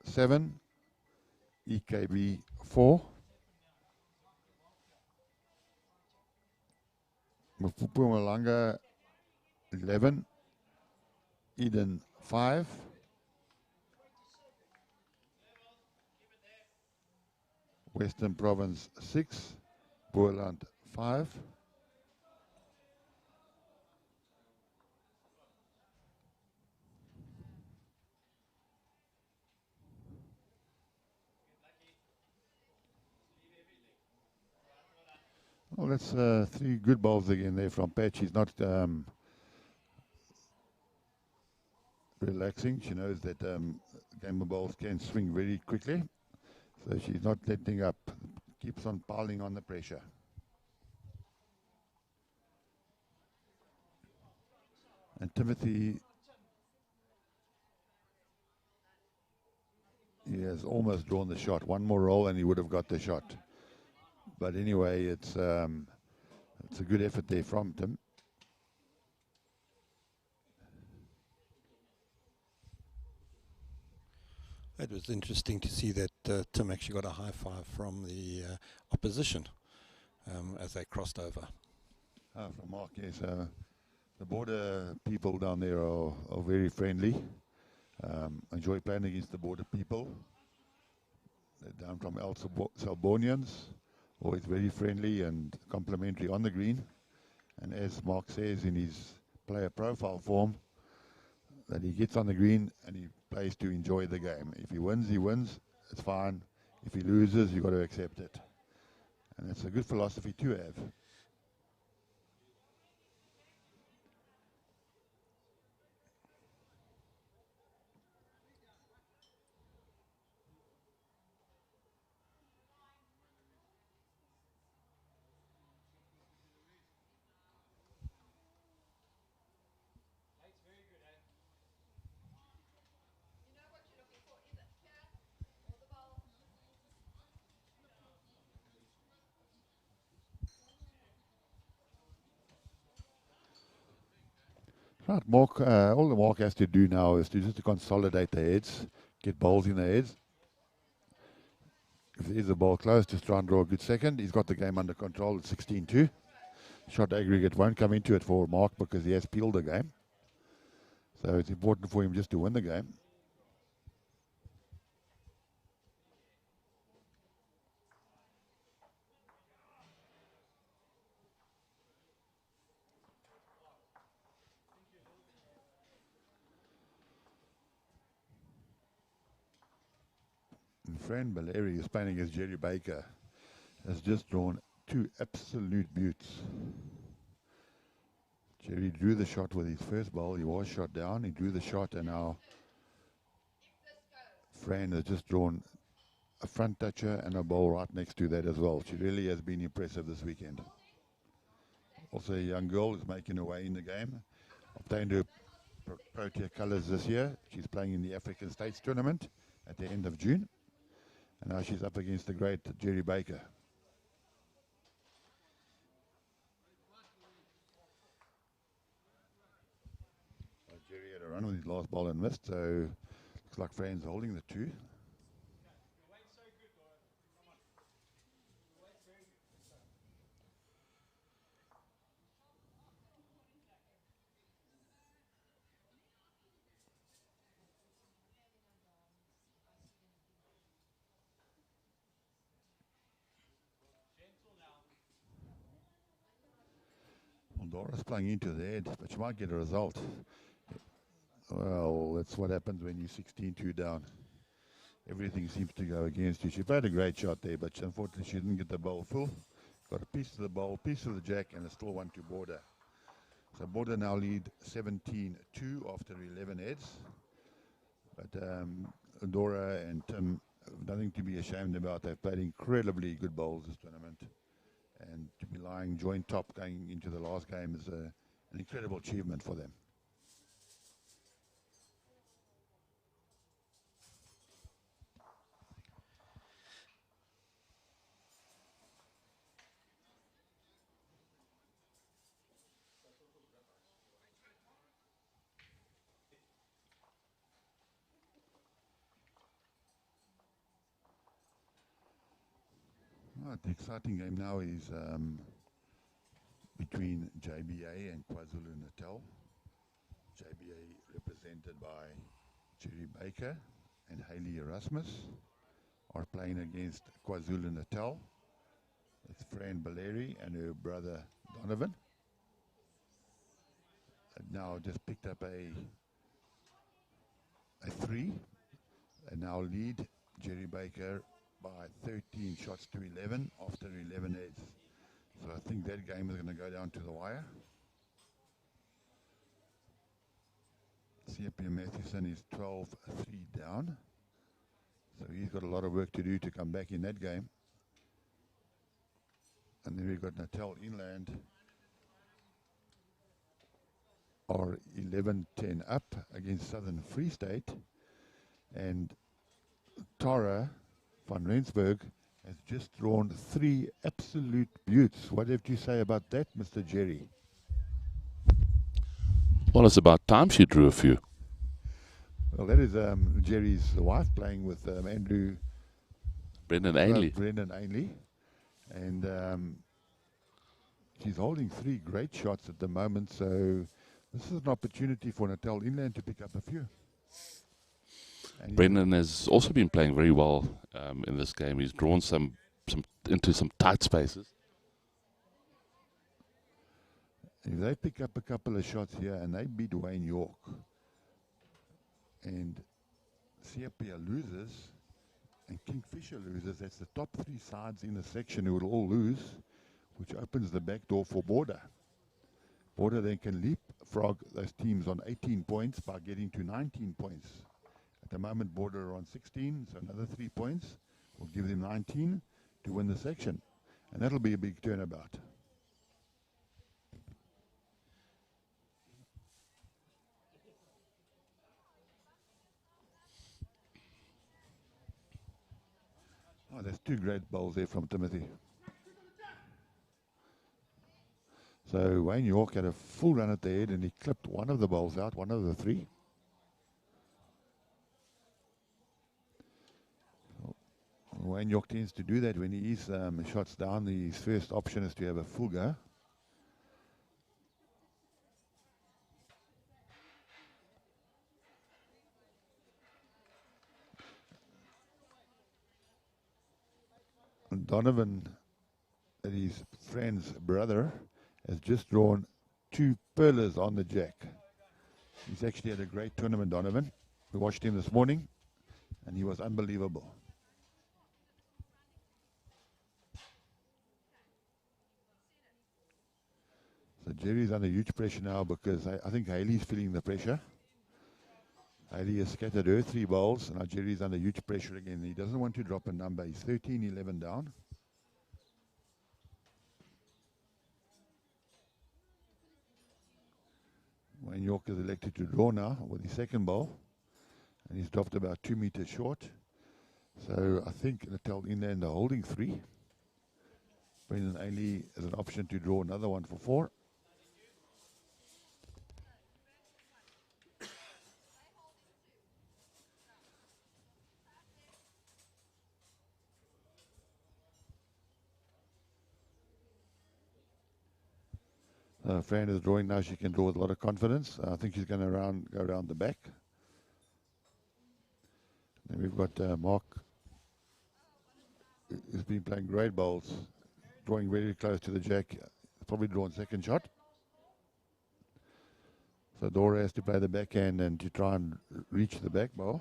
7, EKB 4, Mpumalanga 11, Eden 5, Western Province 6, Boland 5, well, that's 3 good balls again there from Patch. He's not relaxing. She knows that game of balls can swing very quickly. So she's not letting up. Keeps on piling on the pressure. And Timothy, he has almost drawn the shot. One more roll and he would have got the shot. But anyway, it's a good effort there from Tim. It was interesting to see that Tim actually got a high five from the opposition as they crossed over. From Mark, yes. The border people down there are very friendly. Enjoy playing against the border people. They're down from Selbonians. Always very friendly and complimentary on the green. And as Mark says in his player profile form, that he gets on the green and he plays to enjoy the game. If he wins, he wins. It's fine. If he loses, you've got to accept it. And it's a good philosophy to have. Right, Mark, all the Mark has to do now is to just to consolidate the heads, get bowls in the heads. If there is a ball close, just try and draw a good second. He's got the game under control at 16-2. Shot aggregate won't come into it for Mark because he has peeled the game. So it's important for him just to win the game. And Fran Baleri is playing against Jerry Baker. Has just drawn 2 absolute beauts. Jerry drew the shot with his first bowl. He was shot down. He drew the shot, and now Fran has just drawn a front toucher and a bowl right next to that as well. She really has been impressive this weekend. Also, a young girl is making her way in the game. Obtained her Protea colours this year. She's playing in the African States tournament at the end of June. And now she's up against the great Jerry Baker. Jerry had a run with his last ball and missed, so looks like Fran's holding the 2. Dora's playing into the head, but she might get a result. Well, that's what happens when you're 16-2 down. Everything seems to go against you. She played a great shot there, but unfortunately she didn't get the bowl full. Got a piece of the bowl, piece of the jack, and it's still 1 to Border. So Border now lead 17-2 after 11 heads. But Dora and Tim have nothing to be ashamed about. They've played incredibly good bowls this tournament. And to be lying joint top going into the last game is an incredible achievement for them. The exciting game now is between JBA and KwaZulu-Natal. JBA represented by Jerry Baker and Hayley Erasmus are playing against KwaZulu-Natal. It's Fran Baleri and her brother Donovan. And now just picked up a 3 and now lead Jerry Baker by 13 shots to 11 after 11 heads. So I think that game is going to go down to the wire. CPM Mathewson is 12-3 down. So he's got a lot of work to do to come back in that game. And then we've got Natal Inland are 11-10 up against Southern Free State. And Tara van Rensburg has just drawn 3 absolute beauts. What have you say about that, Mr. Jerry? Well, it's about time she drew a few. Well, that is Jerry's wife playing with Brendan Ainley. Brendan Ainley. And she's holding 3 great shots at the moment, so this is an opportunity for Natal Inland to pick up a few. And Brendan has also been playing very well in this game. He's drawn some into some tight spaces. if they pick up a couple of shots here and they beat Wayne York and Sepia loses and Kingfisher loses, that's the top 3 sides in the section who will all lose, which opens the back door for Border. Border then can leapfrog those teams on 18 points by getting to 19 points. At the moment, Border are on 16, so another 3 points will give them 19 to win the section. And that'll be a big turnabout. Oh, there's 2 great bowls there from Timothy. So Wayne York had a full run at the head and he clipped one of the bowls out, one of the 3. Wayne York tends to do that when he is shots down. His first option is to have a full go. And Donovan, his friend's brother, has just drawn 2 pearlers on the jack. He's actually had a great tournament, Donovan. We watched him this morning and he was unbelievable. So Jerry's under huge pressure now because I think Hayley's feeling the pressure. Hayley has scattered her 3 balls, and now Jerry's under huge pressure again. He doesn't want to drop a number. He's 13-11 down. Wayne York is elected to draw now with his second ball, and he's dropped about 2 meters short. So I think Natal Inland are holding 3. Brendan Ainley has an option to draw another one for 4. Fran is drawing now. She can draw with a lot of confidence. I think she's going to go around the back. Then we've got Mark, who's been playing great bowls, drawing very close to the jack. Probably drawn second shot. So Dora has to play the backhand and to try and reach the back ball.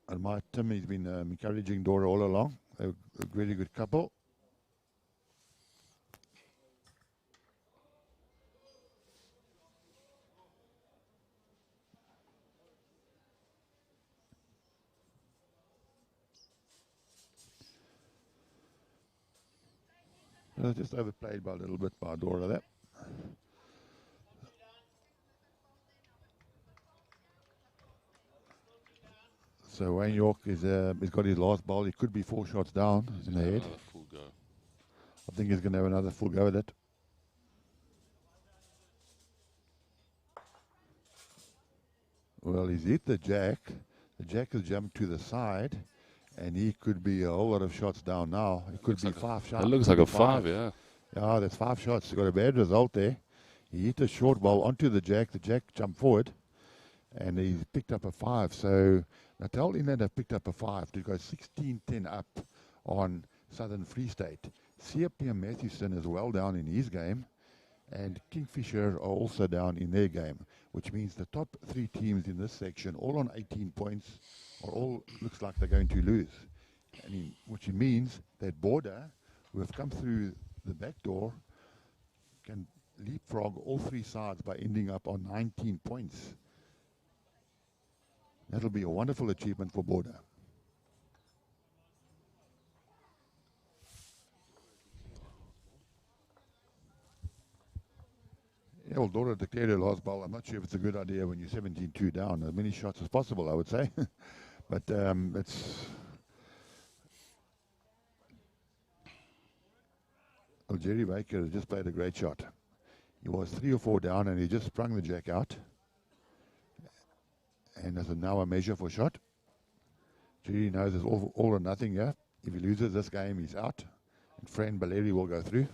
And my Tim, he's been encouraging Dora all along. They're a really good couple. Just overplayed by a little bit by Dora there. So Wayne York is he's got his last bowl. He could be 4 shots down in the head. Full go. I think he's going to have another full go at it. Well, he's hit the jack. The jack has jumped to the side, and he could be a whole lot of shots down now. It could be Like 5 shots. It looks like a 5, yeah. Yeah, that's 5 shots. He got a bad result there. He hit a short ball onto the jack. The jack jumped forward, and he's picked up a 5. So Natal Inland have picked up a 5 to go 16-10 up on Southern Free State. CPM Matthewson is well down in his game, and Kingfisher are also down in their game, which means the top 3 teams in this section, all on 18 points, are all looks like they're going to lose. Which means that Border, who have come through the back door, can leapfrog all 3 sides by ending up on 19 points. That'll be a wonderful achievement for Border. Yeah, well, Dora declared her last bowl. I'm not sure if it's a good idea when you're 17-2 down. As many shots as possible, I would say. But it's... Well, Jerry Baker has just played a great shot. He was 3 or 4 down, and he just sprung the jack out. And there's now a measure for shot. Jerry knows it's all or nothing here. If he loses this game, he's out. And Fran Baleri will go through.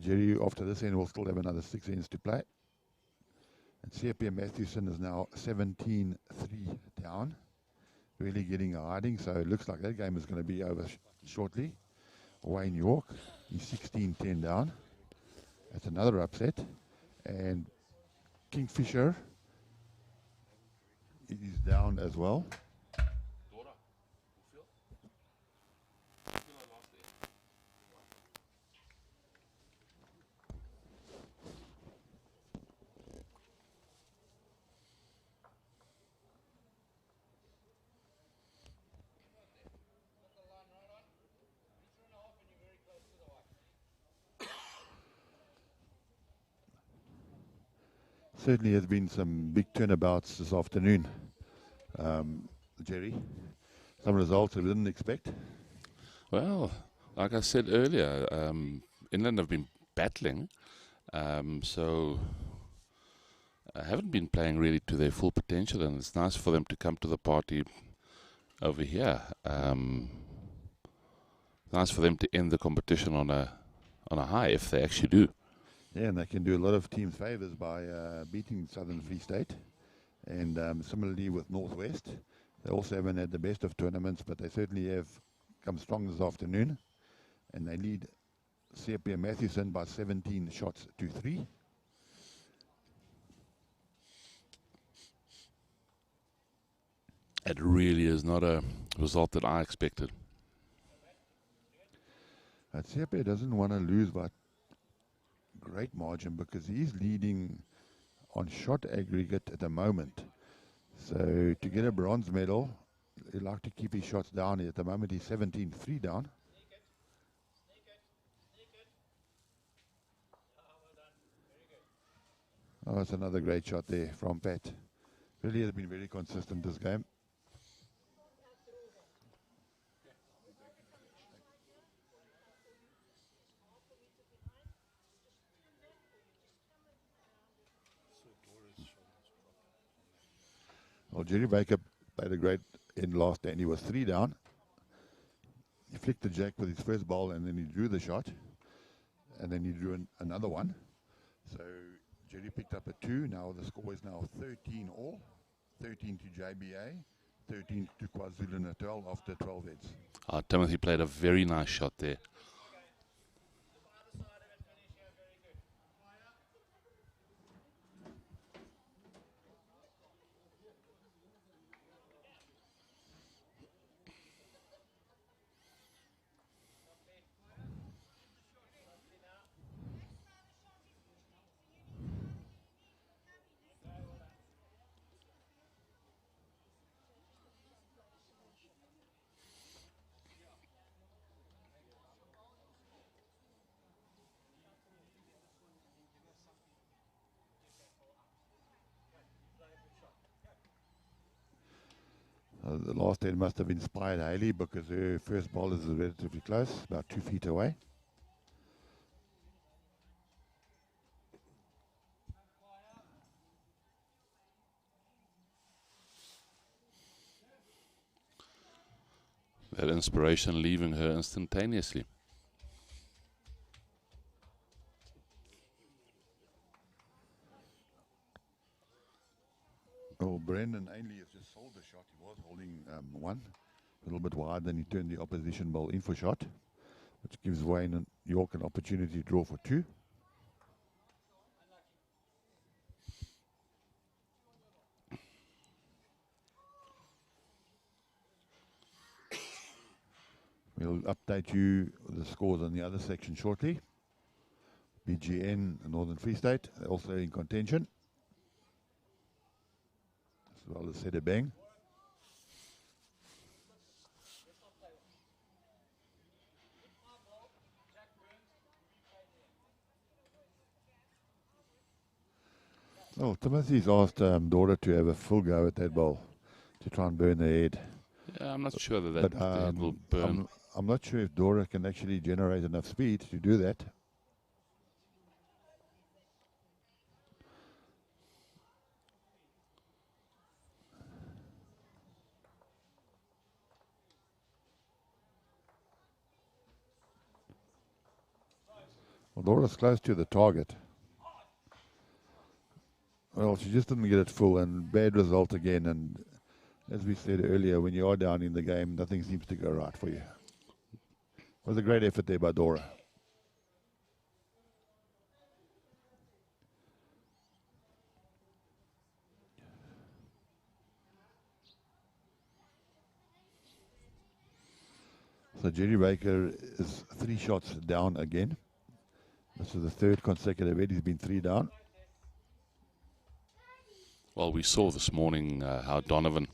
Jerry, after this end, will still have another 6 ends to play. And CPM Matthewson is now 17-3 down. Really getting a hiding, so it looks like that game is going to be over shortly. Wayne York, he's 16-10 down. That's another upset. And Kingfisher is down as well. Certainly has been some big turnabouts this afternoon, Jerry. Some results we didn't expect. Well, like I said earlier, Inland have been battling, so haven't been playing really to their full potential, and it's nice for them to come to the party over here. Nice for them to end the competition on a high, if they actually do. Yeah, and they can do a lot of teams favours by beating Southern Free State. And similarly with Northwest, they also haven't had the best of tournaments, but they certainly have come strong this afternoon. And they lead CPM Matthewson by 17 shots to 3. It really is not a result that I expected. CPM doesn't want to lose by great margin because he's leading on shot aggregate at the moment. So to get a bronze medal, he'd like to keep his shots down. At the moment he's 17-3 down. Oh, that's another great shot there from Pat. Really has been very consistent this game. Well, Jerry Baker played a great end last day, and he was 3 down. He flicked the jack with his first ball, and then he drew the shot, and then he drew another one. So Jerry picked up a 2. Now the score is now 13 all, 13 to JBA, 13 to KwaZulu-Natal after 12 heads. Timothy played a very nice shot there. The last head must have inspired Hayley because her first ball is relatively close, about 2 feet away. That inspiration leaving her instantaneously. Oh, Brendan Ainley has just sold the shot. He was holding one, a little bit wide, then he turned the opposition ball in for shot, which gives Wayne and York an opportunity to draw for 2. We'll update you with the scores on the other section shortly. BGN and Northern Free State, also in contention, as well as Sedibeng. Oh, Timothy's asked Dora to have a full go at that ball to try and burn the head. Yeah, I'm not sure that the head will burn. I'm not sure if Dora can actually generate enough speed to do that. Well, Dora's close to the target. Well, she just didn't get it full, and bad result again. And as we said earlier, when you are down in the game, nothing seems to go right for you. It was a great effort there by Dora. So Jerry Baker is 3 shots down again. This is the 3rd consecutive hit. He's been 3 down. Well, we saw this morning how Donovan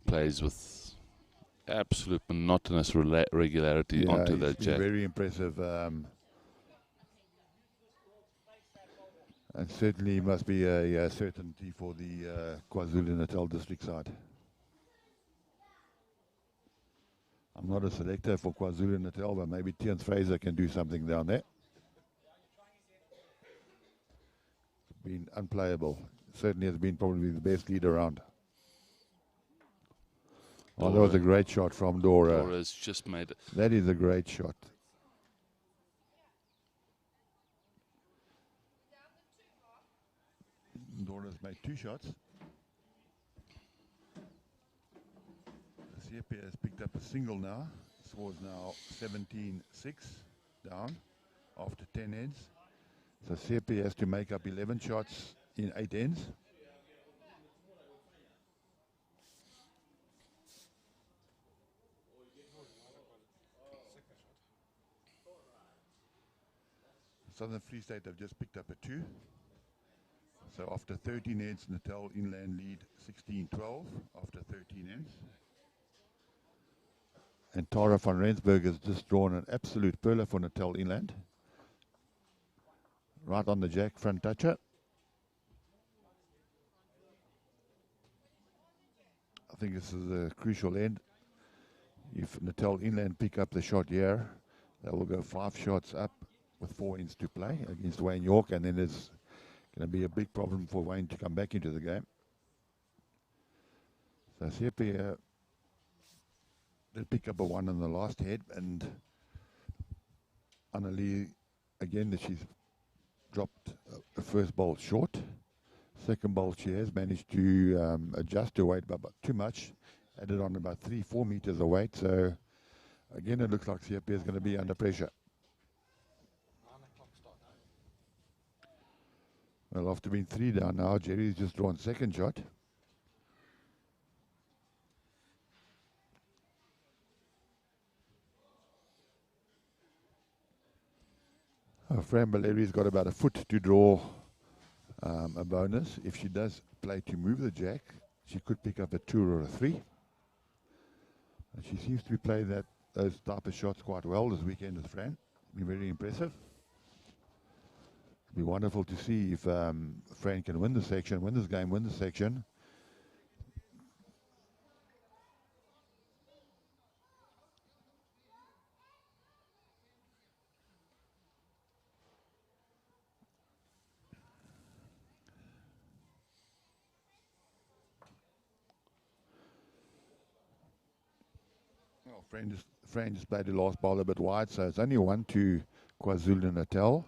plays with absolute monotonous regularity onto the jack. Very impressive. And certainly must be a certainty for the KwaZulu-Natal district side. I'm not a selector for KwaZulu-Natal, but maybe Tian Fraser can do something down there. It's been unplayable. Certainly has been probably the best lead around. Oh, that was a great shot from Dora. Dora's just made it. That is a great shot. Dora's made 2 shots. CP has picked up a single now. Score is now 17-6 down after 10 ends. So CP has to make up 11 shots in 8 ends. Southern Free State have just picked up a 2. So after 13 ends, Natal Inland lead 16-12 after 13 ends. And Tara van Rensburg has just drawn an absolute perler for Natal Inland. Right on the jack, front toucher. I think this is a crucial end. If Natal Inland pick up the shot here, they will go 5 shots up with 4 ends to play against Wayne York, and then there's going to be a big problem for Wayne to come back into the game. So Sepe did pick up a 1 on the last head, and Annalie, again, that she's dropped the first ball short. Second ball, she has managed to adjust her weight, but too much added on about 3-4 meters of weight. So again, it looks like CFP is going to be under pressure. Well, after being 3 down now, Jerry's just drawn second shot. Fran Baleri's got about a foot to draw a bonus. If she does play to move the jack, she could pick up a 2 or a 3. And she seems to be playing those type of shots quite well this weekend with Fran. Be very impressive. Be wonderful to see if Fran can win the section, win this game, win the section. Well, Fran just played the last ball a bit wide, so it's only 1 to KwaZulu-Natal.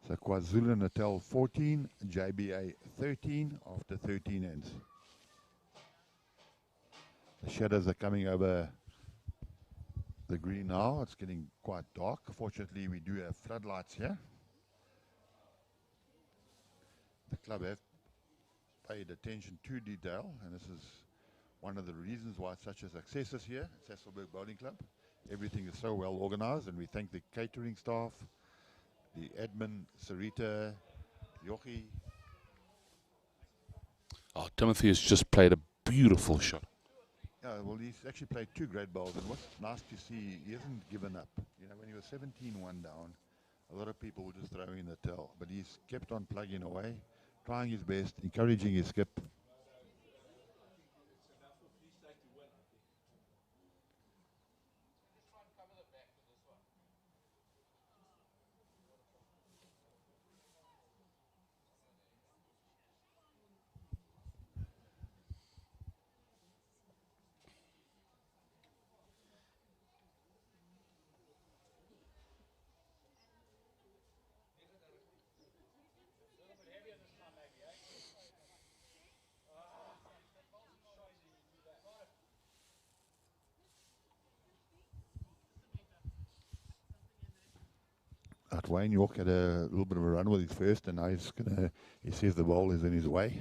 So KwaZulu-Natal 14, JBA 13 after 13 ends. The shadows are coming over the green now. It's getting quite dark. Fortunately, we do have floodlights here. The club have paid attention to detail, and this is one of the reasons why it's such a success is here at Sasolburg Bowling Club. Everything is so well organized, and we thank the catering staff, the admin, Sarita, Yochi. Oh, Timothy has just played a beautiful shot. Yeah, well, he's actually played 2 great bowls, and what's nice to see, he hasn't given up. You know, when he was 17-1 down, a lot of people were just throwing in the towel, but he's kept on plugging away, trying his best, encouraging his skip. Wayne York had a little bit of a run with his first, and now he sees the ball is in his way.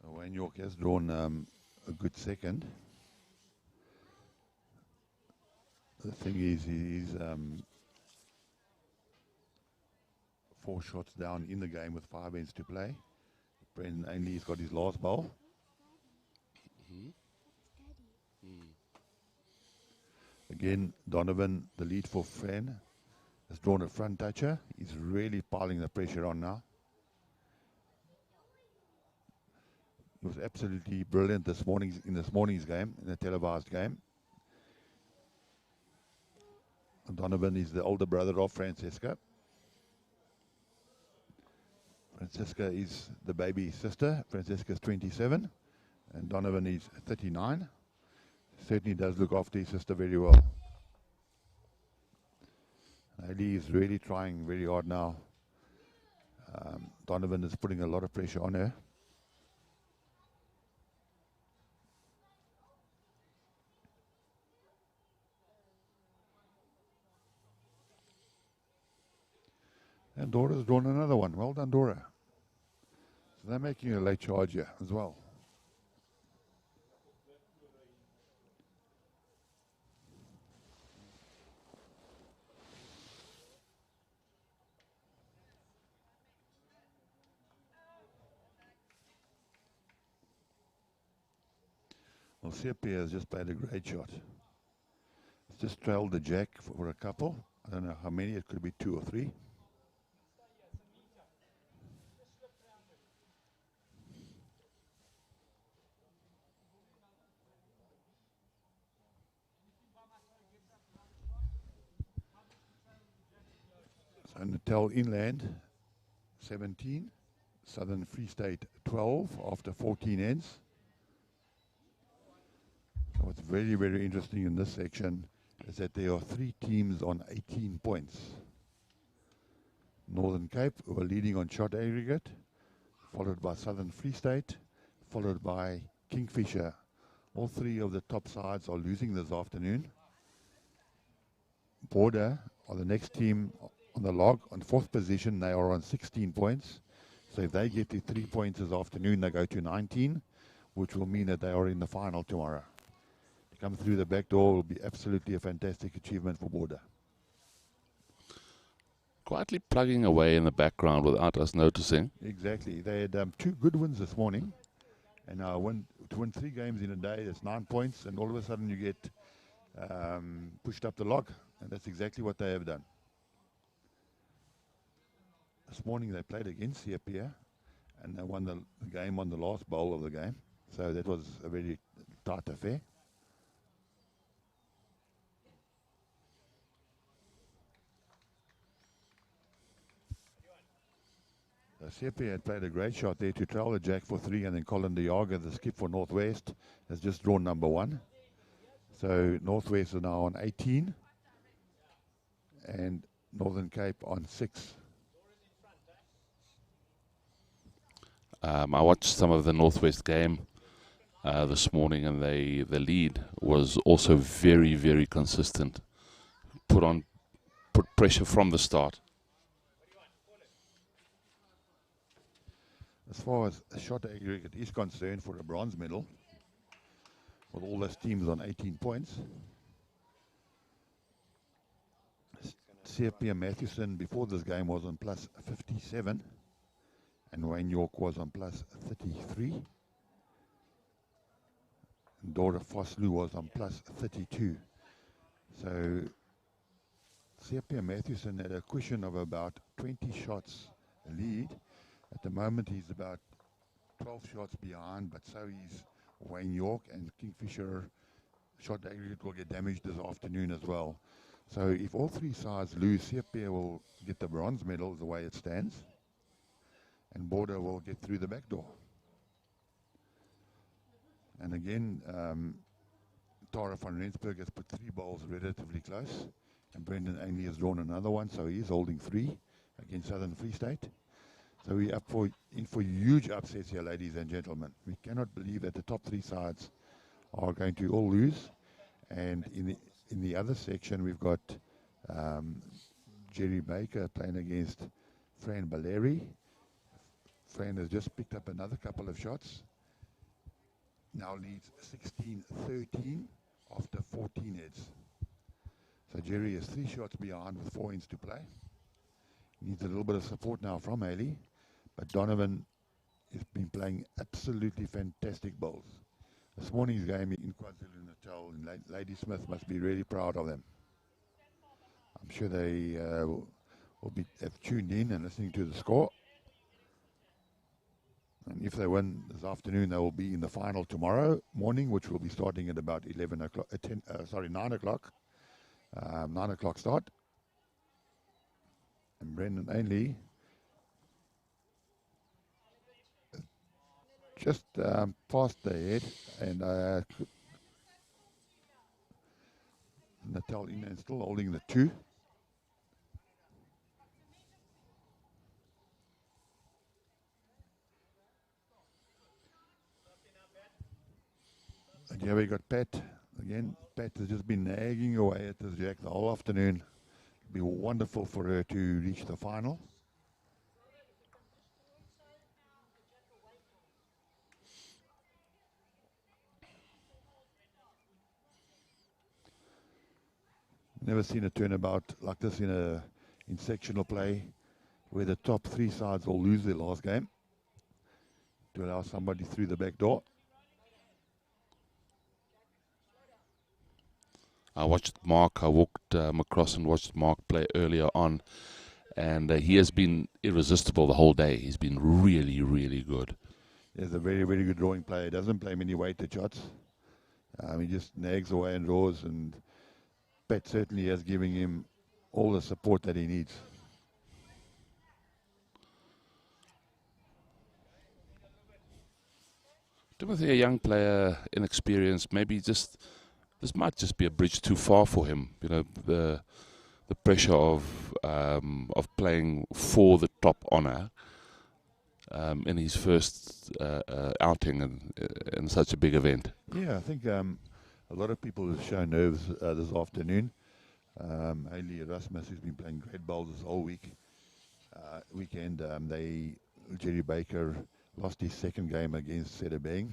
Wayne York has drawn a good second. The thing is, he's 4 shots down in the game with 5 ends to play. Brendan Ainley's got his last ball. Again, Donovan, the lead for Fran, has drawn a front toucher. He's really piling the pressure on now. He was absolutely brilliant in this morning's game, in the televised game. And Donovan is the older brother of Francesca. Francesca is the baby sister. Francesca is 27, and Donovan is 39. Certainly does look after his sister very well. Hailey is really trying very hard now. Donovan is putting a lot of pressure on her. And Dora's drawn another one. Well done, Dora. So they're making a late charge here as well. Well, Sepe has just played a great shot. It's just trailed the jack for a couple. I don't know how many. It could be 2 or 3. So Natal Inland, 17. Southern Free State, 12 after 14 ends. So What's very, very interesting in this section is that there are 3 teams on 18 points. Northern Cape, who are leading on shot aggregate, followed by Southern Free State, followed by Kingfisher. All 3 of the top sides are losing this afternoon. Border are the next team on the log on 4th position. They are on 16 points. So if they get the 3 points this afternoon, they go to 19, which will mean that they are in the final tomorrow. To come through the back door will be absolutely a fantastic achievement for Border. Quietly plugging away in the background without us noticing. Exactly. They had 2 good wins this morning. And to win 3 games in a day, that's 9 points. And all of a sudden you get pushed up the log. And that's exactly what they have done. This morning they played against Siapia. And they won the game on the last bowl of the game. So that was a very tight affair. Siapia had played a great shot there to trail the jack for 3, and then Colin de Jager, the skip for Northwest, has just drawn number 1. So Northwest is now on 18, and Northern Cape on 6. I watched some of the Northwest game this morning, and the lead was also very, very consistent. Put pressure from the start. As far as shot aggregate is concerned for a bronze medal, with all those teams on 18 points, Siapia Mathewson before this game was on plus 57, and Wayne York was on plus 33. And Dora Vosloo was on plus 32. So Siapia Mathewson had a cushion of about 20 shots lead. At the moment, he's about 12 shots behind, but so is Wayne York, and Kingfisher shot aggregate will get damaged this afternoon as well. So if all 3 sides lose, Siapia will get the bronze medal the way it stands, and Border will get through the back door. And again, Tara van Rensburg has put 3 bowls relatively close, and Brendan Ainley has drawn another one, so he's holding 3 against Southern Free State. So we're in for huge upsets here, ladies and gentlemen. We cannot believe that the top 3 sides are going to all lose. And in the other section, we've got Jerry Baker playing against Fran Baleri. Fran has just picked up another couple of shots. Now leads 16-13 after 14 heads. So Jerry is 3 shots behind with 4 ends to play. Needs a little bit of support now from Haley. But Donovan has been playing absolutely fantastic bowls. This morning's game in KwaZulu-Natal, and Lady Smith must be really proud of them. I'm sure they have tuned in and listening to the score. And if they win this afternoon, they will be in the final tomorrow morning, which will be starting at about 9 o'clock. 9 o'clock start. And Brendan Ainley just past the head, and Natal in and still holding the 2. And here we got Pat again. Pat has just been nagging away at this jack the whole afternoon. It'll be wonderful for her to reach the final. Never seen a turnabout like this in sectional play, where the top 3 sides all lose their last game to allow somebody through the back door. I watched Mark. I walked across and watched Mark play earlier on, and he has been irresistible the whole day. He's been really, really good. He's a very, very good drawing player. He doesn't play many weighted shots. He just nags away and draws, and Pat certainly is giving him all the support that he needs. Timothy, a young player, inexperienced, maybe just this might just be a bridge too far for him. You know, the pressure of playing for the top honour in his first outing in such a big event. Yeah, I think a lot of people have shown nerves this afternoon. Haley Erasmus, who's been playing great bowls this whole weekend, Jerry Baker lost his second game against Sedabeng,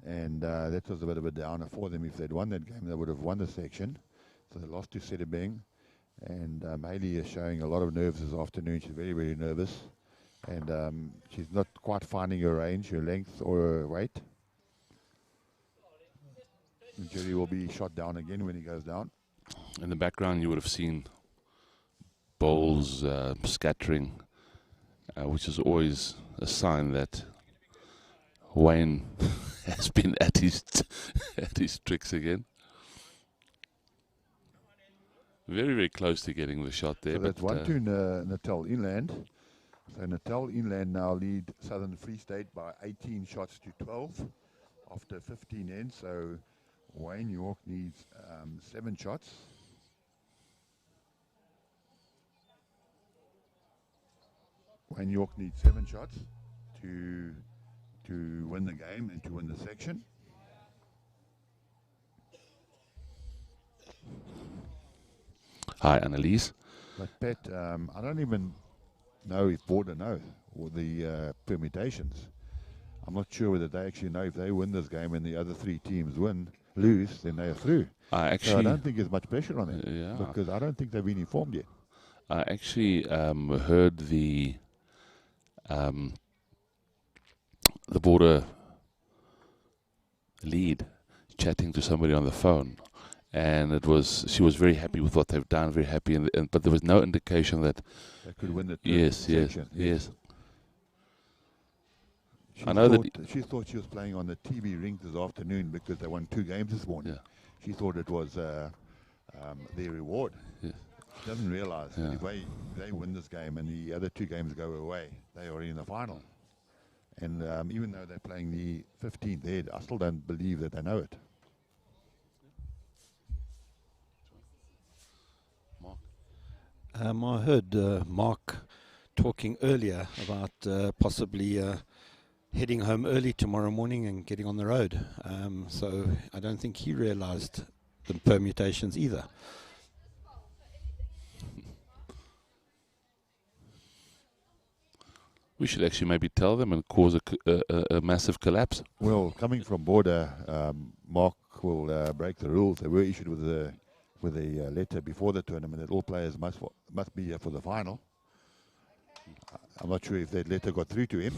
and that was a bit of a downer for them. If they'd won that game, they would have won the section. So they lost to Sedabeng, and Haley is showing a lot of nerves this afternoon. She's very, very nervous, and she's not quite finding her range, her length, or her weight. And Jerry will be shot down again when he goes down. In the background, you would have seen bowls scattering, which is always a sign that Wayne has been at his tricks again. Very, very close to getting the shot there. So that's 1-2 Natal Inland. So Natal Inland now lead Southern Free State by 18 shots to 12 after 15 ends. So Wayne York needs 7 shots. Wayne York needs 7 shots to win the game and to win the section. Hi, Annalise. But Pat, I don't even know if Border know or the permutations. I'm not sure whether they actually know if they win this game and the other 3 teams lose, then they are through. So I don't think there's much pressure on them because I don't think they've been informed yet. I actually heard the Border lead chatting to somebody on the phone, and she was very happy with what they've done, very happy, but there was no indication that they could win the section. Yes. I know that she thought she was playing on the TV rink this afternoon because they won 2 games this morning. Yeah. She thought it was their reward. Yeah. She doesn't realise if they win this game and the other 2 games go away, they are in the final. And even though they're playing the 15th head, I still don't believe that they know it. I heard Mark talking earlier about possibly heading home early tomorrow morning and getting on the road. So I don't think he realised the permutations either. We should actually maybe tell them and cause a massive collapse. Well, coming from Border, Mark will break the rules. They were issued with a letter before the tournament that all players must be here for the final. I'm not sure if that letter got through to him.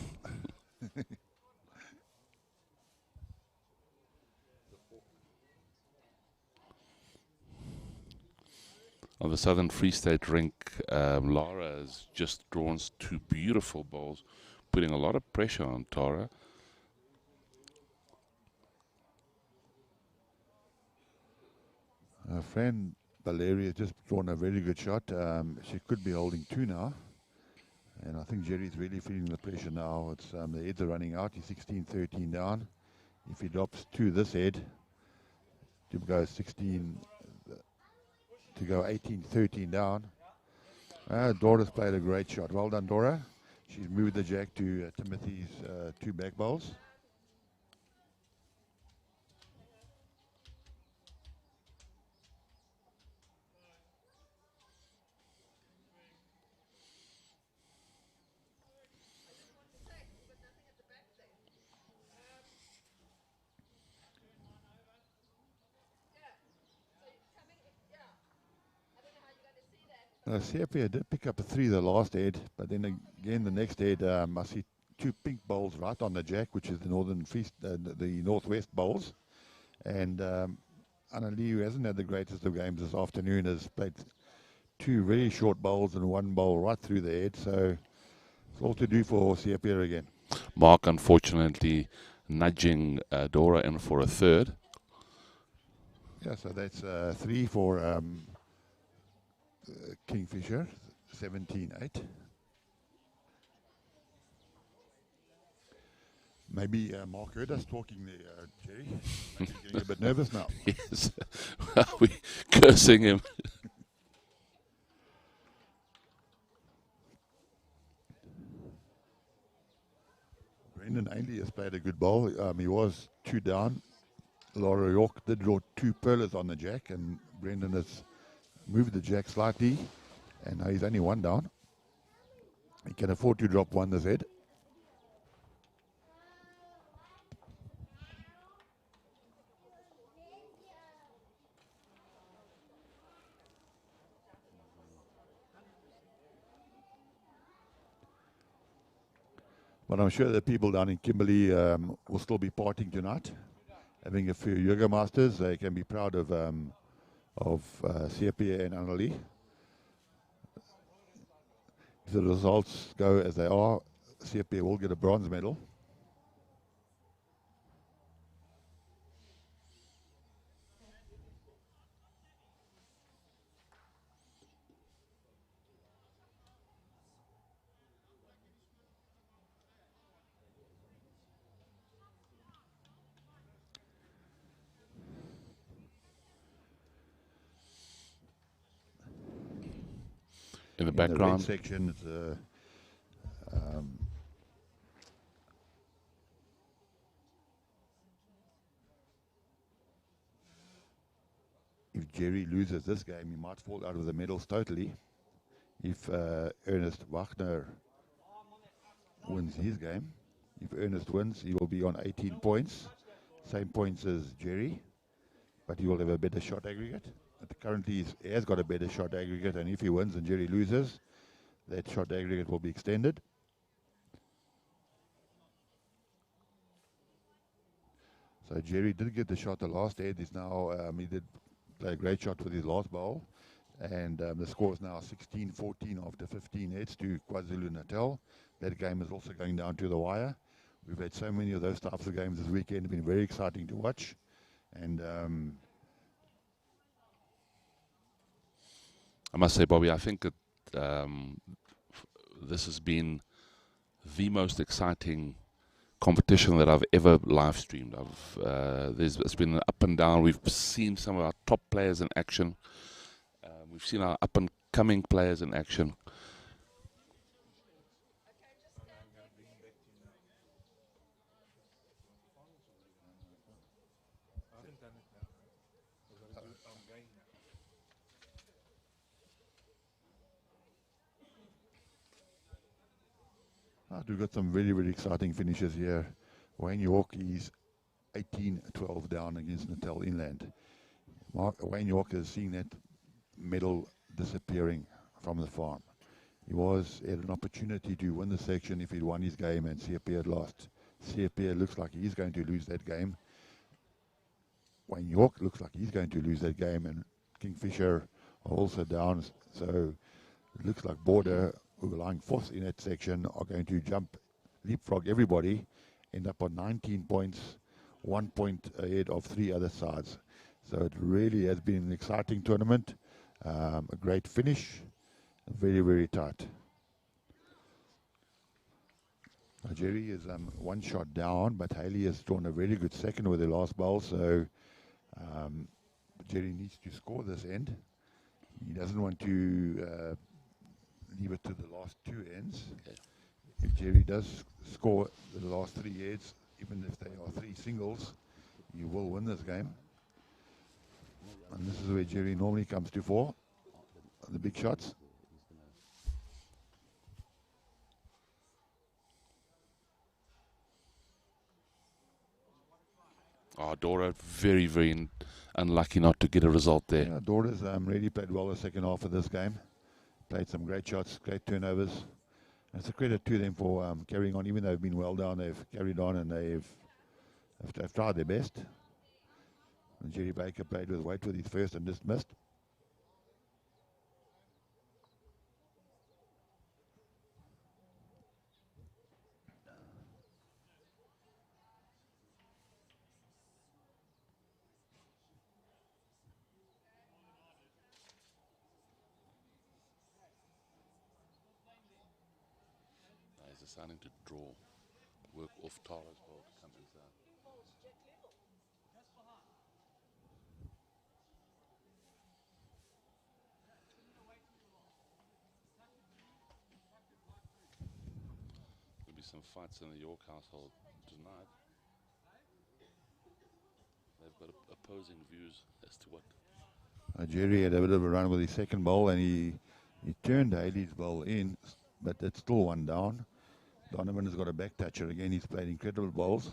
On the Southern Free State rink, Lara has just drawn 2 beautiful bowls, putting a lot of pressure on Tara. Our friend Valeria just drawn a very good shot. She could be holding 2 now. And I think Jerry's really feeling the pressure now. It's the heads are running out. He's 16-13 down. If he drops 2 this head, to go 18-13 down. Dora's played a great shot. Well done, Dora. She's moved the jack to Timothy's 2 back bowls. CFA did pick up a 3 the last head, but then again the next head I see 2 pink bowls right on the jack, which is the the northwest bowls. And Annalie, who hasn't had the greatest of games this afternoon, has played 2 very short bowls and 1 bowl right through the head. So it's all to do for CFA again. Mark, unfortunately, nudging Dora in for a 3rd. Yeah, so that's 3 for Kingfisher, 17-8. Maybe Mark heard us talking there, Jerry. Maybe he's getting a bit nervous now. Yes. Are we cursing him? Brendan Ainley has played a good bowl. He was 2 down. Laura York did draw 2 pearlers on the jack, and Brendan has moved the jack slightly, and now he's only 1 down. He can afford to drop 1 this head. But I'm sure the people down in Kimberley will still be partying tonight, having a few yoga masters. They can be proud of CPA and Annalie. If the results go as they are, CPA will get a bronze medal. In the In the red background, section, it's if Jerry loses this game, he might fall out of the medals totally. If Ernest Wagner wins his game, if Ernest wins, he will be on 18 points, same points as Jerry, but he will have a better shot aggregate. But currently, he has got a better shot aggregate, and if he wins and Jerry loses, that shot aggregate will be extended. So Jerry did get the shot the last head. He's now he did play a great shot with his last bowl, and the score is now 16-14 after 15 heads to KwaZulu-Natal. That game is also going down to the wire. We've had so many of those types of games this weekend. It's been very exciting to watch, and I must say, Bobby, I think that this has been the most exciting competition that I've ever live streamed. It's been an up and down. We've seen some of our top players in action. We've seen our up and coming players in action. we've got some very, very exciting finishes here. Wayne York is 18-12 down against Natal Inland. Wayne York has seen that medal disappearing from the farm. He had an opportunity to win the section if he'd won his game, and CPA had lost. CPA looks like he's going to lose that game. Wayne York looks like he's going to lose that game, and Kingfisher are also down. So it looks like Border, who are lying fourth in that section, are going to leapfrog everybody, end up on 19 points, 1 point ahead of 3 other sides. So it really has been an exciting tournament, a great finish, very, very tight. Jerry is 1 shot down, but Haley has drawn a very good second with the last bowl, so Jerry needs to score this end. He doesn't want to leave it to the last 2 ends. Okay. If Jerry does score the last 3 heads, even if they are 3 singles, he will win this game. And this is where Jerry normally comes to 4, the big shots. Oh, Dora, very, very unlucky not to get a result there. Yeah, Dora's really played well the second half of this game. Played some great shots, great turnovers. And it's a credit to them for carrying on. Even though they've been well down, they've carried on and they've tried their best. And Jerry Baker played with weight with his first and just missed. He's deciding to draw work off Tara's ball to come inside. There'll be some fights in the York household tonight. They've got opposing views as to what. Jerry had a bit of a run with his second bowl, and he turned Haley's bowl in, but it's still one down. Donovan has got a back toucher again. He's played incredible bowls.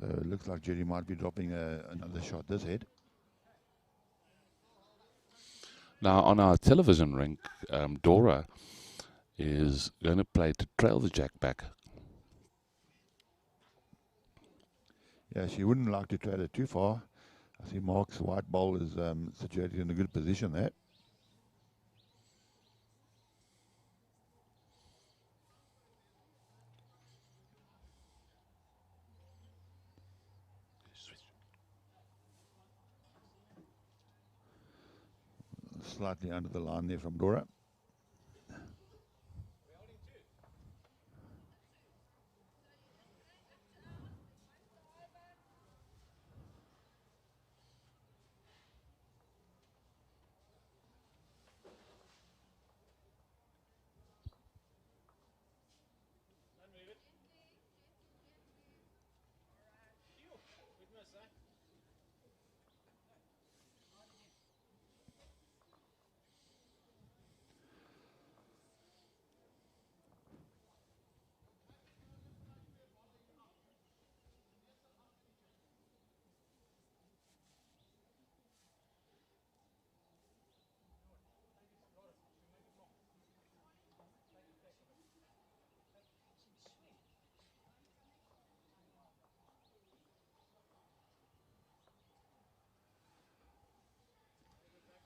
So it looks like Jerry might be dropping another shot this head. Now on our television rink, Dora is going to play to trail the jack back. Yeah, she wouldn't like to trail it too far. I see Mark's white bowl is situated in a good position there. Slightly under the line there from Dora.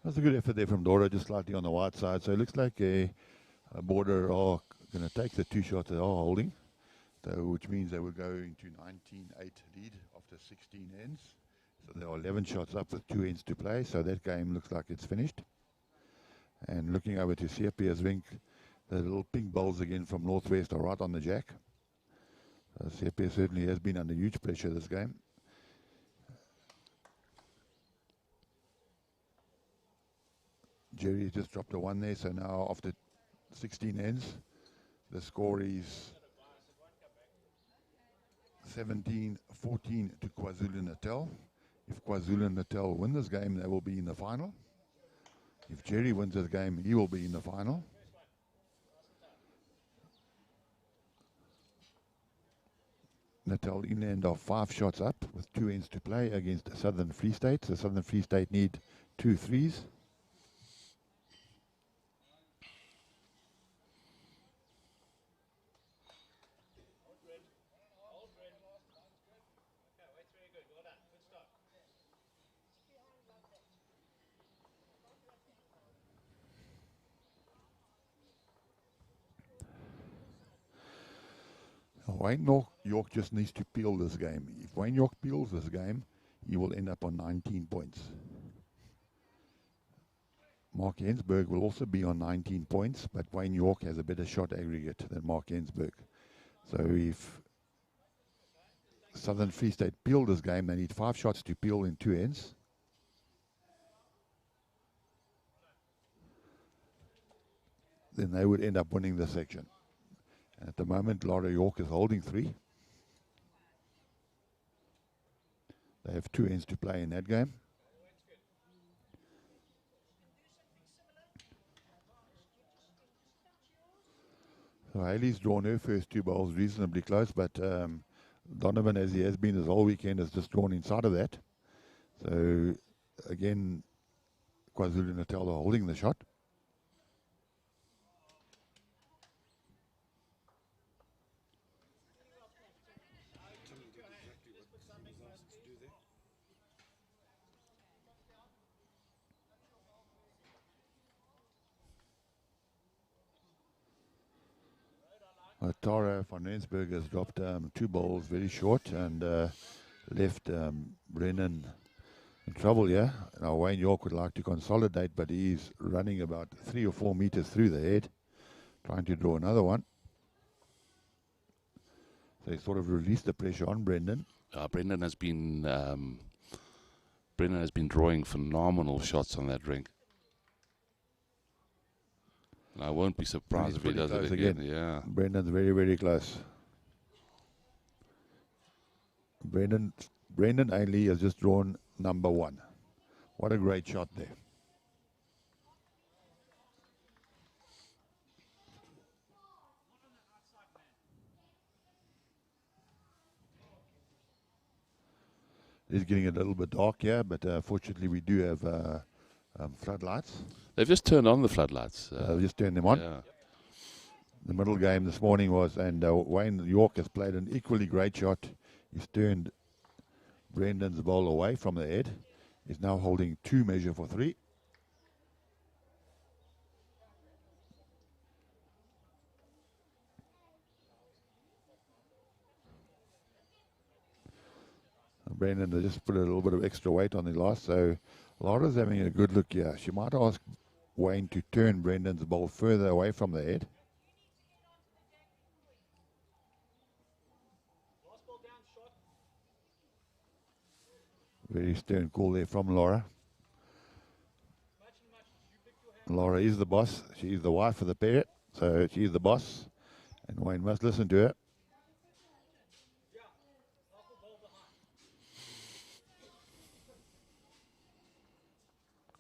That's a good effort there from Dora, just slightly on the wide side. So it looks like a border are going to take the two shots they are holding, so which means they will go into 19-8 lead after 16 ends. So there are 11 shots up with 2 ends to play. So that game looks like it's finished. And looking over to Sepia's rink, the little pink bowls again from Northwest are right on the jack. Sepia certainly has been under huge pressure this game. Jerry just dropped a 1 there, so now after 16 ends, the score is 17-14 to KwaZulu-Natal. If KwaZulu-Natal win this game, they will be in the final. If Jerry wins this game, he will be in the final. Natal Inland are 5 shots up with 2 ends to play against Southern Free State. So Southern Free State need 2 threes. Wayne York just needs to peel this game. If Wayne York peels this game, he will end up on 19 points. Mark Hensberg will also be on 19 points, but Wayne York has a better shot aggregate than Mark Hensberg. So if Southern Free State peel this game, they need 5 shots to peel in 2 ends. Then they would end up winning the section. At the moment, Laura York is holding 3. They have 2 ends to play in that game. So Haley's drawn her first 2 bowls reasonably close, but Donovan, as he has been this whole weekend, has just drawn inside of that. So again, KwaZulu-Natal are holding the shot. Tara van Rensburg has dropped 2 balls very short and left Brennan in trouble here. Now Wayne York would like to consolidate, but he's running about 3 or 4 meters through the head, trying to draw another one. So he sort of released the pressure on Brendan. Brendan has been drawing phenomenal shots on that rink. And I won't be surprised if he does it again. Yeah. Brendan's very, very close. Brendan Ainley has just drawn number 1. What a great shot there. It's getting a little bit dark here, but fortunately we do have floodlights. They've just turned on the floodlights. Just turned them on. Yeah. The middle game this morning was, and Wayne York has played an equally great shot. He's turned Brendan's ball away from the head. He's now holding 2 measure for 3. Brendan has just put a little bit of extra weight on the last, so Laura's having a good look here. She might ask Wayne to turn Brendan's ball further away from the head. Very stern call there from Laura. Laura is the boss. She's the wife of the parrot, so she's the boss, and Wayne must listen to her.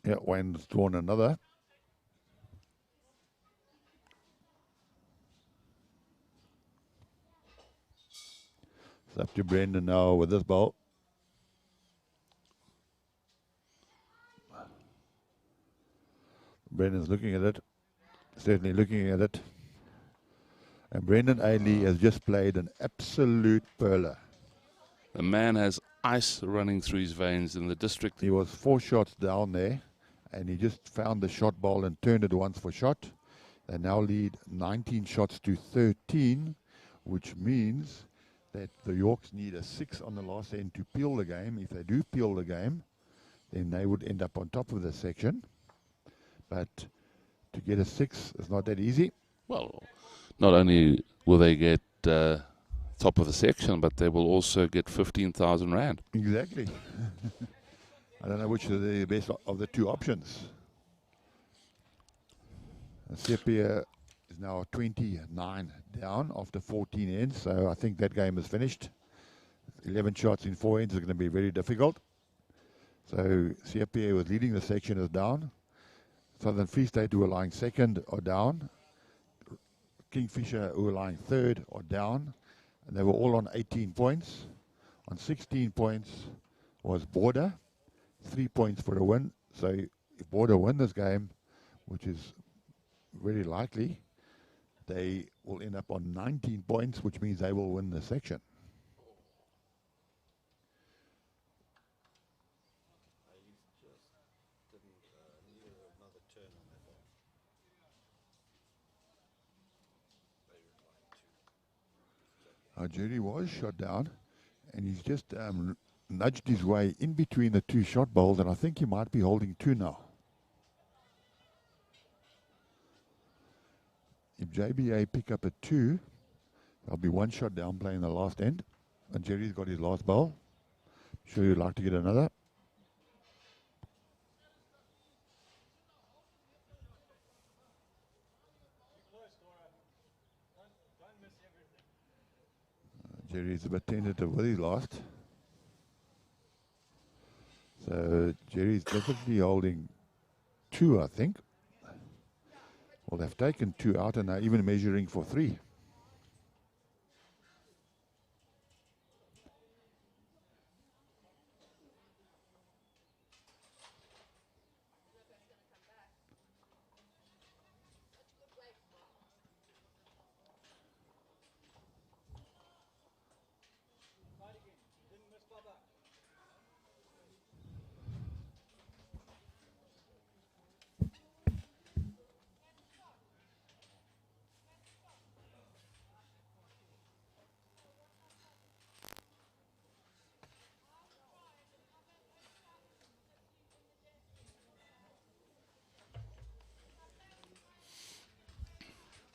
Yeah, Wayne's drawn another. It's up to Brendan now with this ball. Brendan's looking at it, certainly looking at it. And Brendan Ainley has just played an absolute pearler. The man has ice running through his veins in the district. He was 4 shots down there, and he just found the shot ball and turned it once for shot. They now lead 19 shots to 13, which means that the Yorks need a 6 on the last end to peel the game. If they do peel the game, then they would end up on top of the section. But to get a 6 is not that easy. Well, not only will they get top of the section, but they will also get 15,000 rand. Exactly. I don't know which are the best of the 2 options. Sepia is now 29 down after 14 ends, so I think that game is finished. 11 shots in 4 ends is going to be very difficult. So Sepia was leading the section is down. Southern Free State, who are lying second, are down. Kingfisher, who are lying third, are down. And they were all on 18 points. On 16 points was Border. 3 points for a win. So if Border win this game, which is very likely, they will end up on 19 points, which means they will win the section. Jerry was shot down, and he's just nudged his way in between the 2 shot bowls, and I think he might be holding 2 now. If JBA pick up a 2, there'll be 1 shot down playing the last end, and Jerry's got his last bowl. Sure you'd like to get another. Jerry's a bit tentative with his last. So Jerry's definitely holding 2, I think. Well, they've taken 2 out and are even measuring for 3.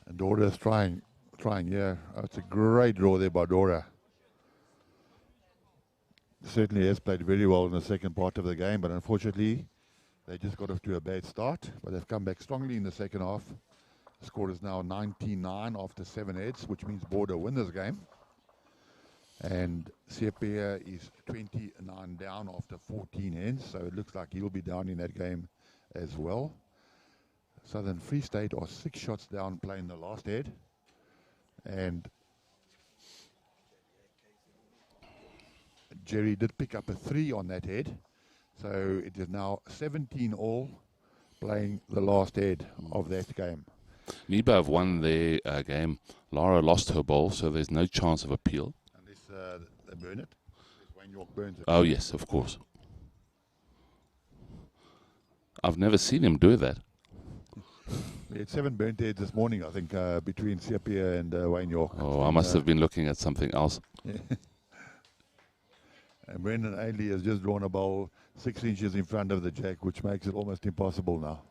And Dora's trying trying, yeah. Oh, it's a great draw there by Dora. Certainly has played very well in the second part of the game, but unfortunately, they just got off to a bad start. But they've come back strongly in the second half. The score is now 99 after 7 heads, which means Border win this game. And Sepia is 29 down after 14 ends, so it looks like he'll be down in that game as well. Southern Free State are 6 shots down playing the last head. And Jerry did pick up a 3 on that head. So it is now 17 all playing the last head of that game. Neba have won their game. Lara lost her ball, so there's no chance of appeal. Unless they burn it. Wayne York burns it. Oh, yes, of course. I've never seen him do that. We had 7 burnt heads this morning, I think, between Sepia and Wayne York. Oh, I must have been looking at something else. Yeah. And Brendan Ailey has just drawn a ball 6 inches in front of the jack, which makes it almost impossible now.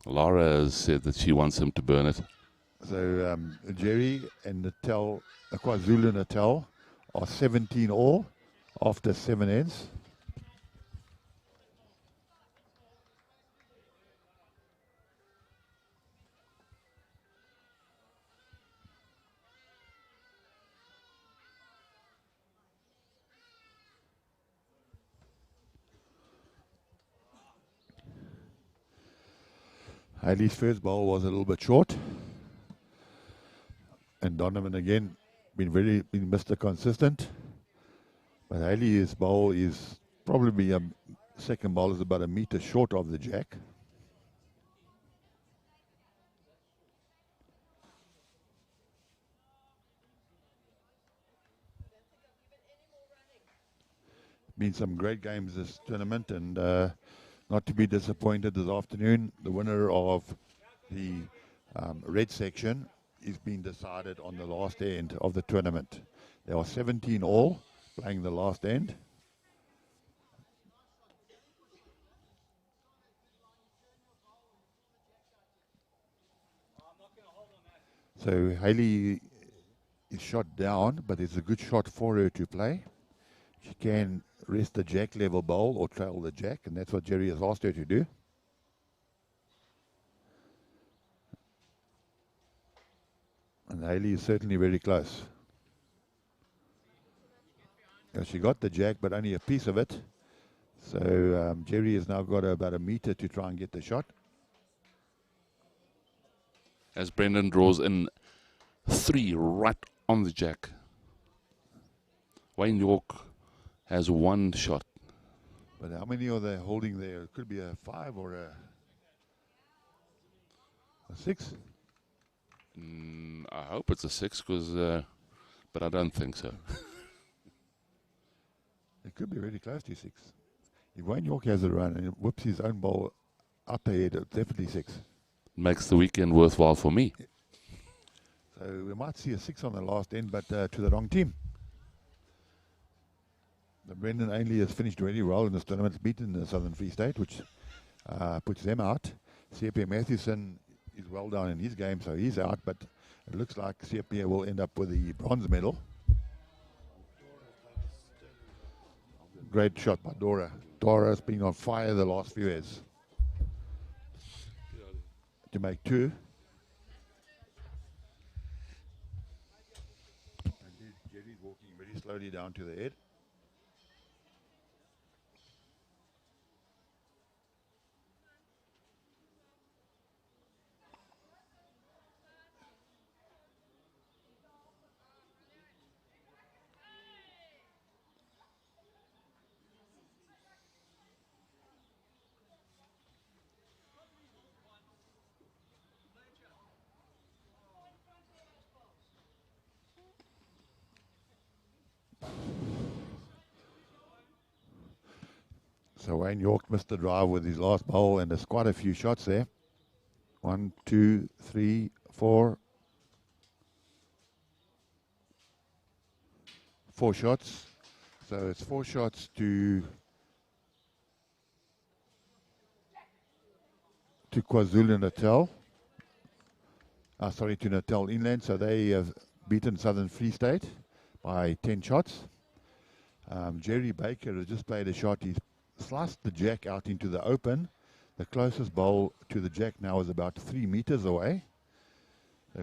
Lara has said that she wants him to burn it. So Jerry and Natal, KwaZulu Natal, are 17 all after 7 ends. Haley's first ball was a little bit short. And Donovan again been Mr. Consistent. But Haley's ball is probably second ball is about a meter short of the jack. Been some great games this tournament, and not to be disappointed this afternoon, the winner of the red section is being decided on the last end of the tournament. There are 17 all playing the last end. So Haley is shot down, but it's a good shot for her to play. She can rest the jack level bowl or trail the jack, and that's what Jerry has asked her to do. And Haley is certainly very close. She got the jack, but only a piece of it. So Jerry has now got about a meter to try and get the shot. As Brendan draws in 3 right on the jack. Wayne York has 1 shot. But how many are they holding there? It could be a 5 or a 6. I hope it's a 6, but I don't think so. It could be really close to 6. If Wayne York has a run and whips his own ball up the head, it's definitely 6. Makes the weekend worthwhile for me. So we might see a 6 on the last end, but to the wrong team. Brendan Ainley has finished really well in this tournament, beaten the Southern Free State, which puts them out. C.P. Mathewson is well down in his game, so he's out, but it looks like C.P. will end up with the bronze medal. Great shot by Dora. Dora's been on fire the last few years. To make 2. Jerry's walking very slowly down to the head. So Wayne York missed the drive with his last bowl, and there's quite a few shots there. 1, 2, 3, 4. 4 shots. So it's 4 shots to KwaZulu Natal. sorry, to Natal Inland. So they have beaten Southern Free State by 10 shots. Jerry Baker has just played a shot. He's sliced the jack out into the open. The closest bowl to the jack now is about 3 meters away.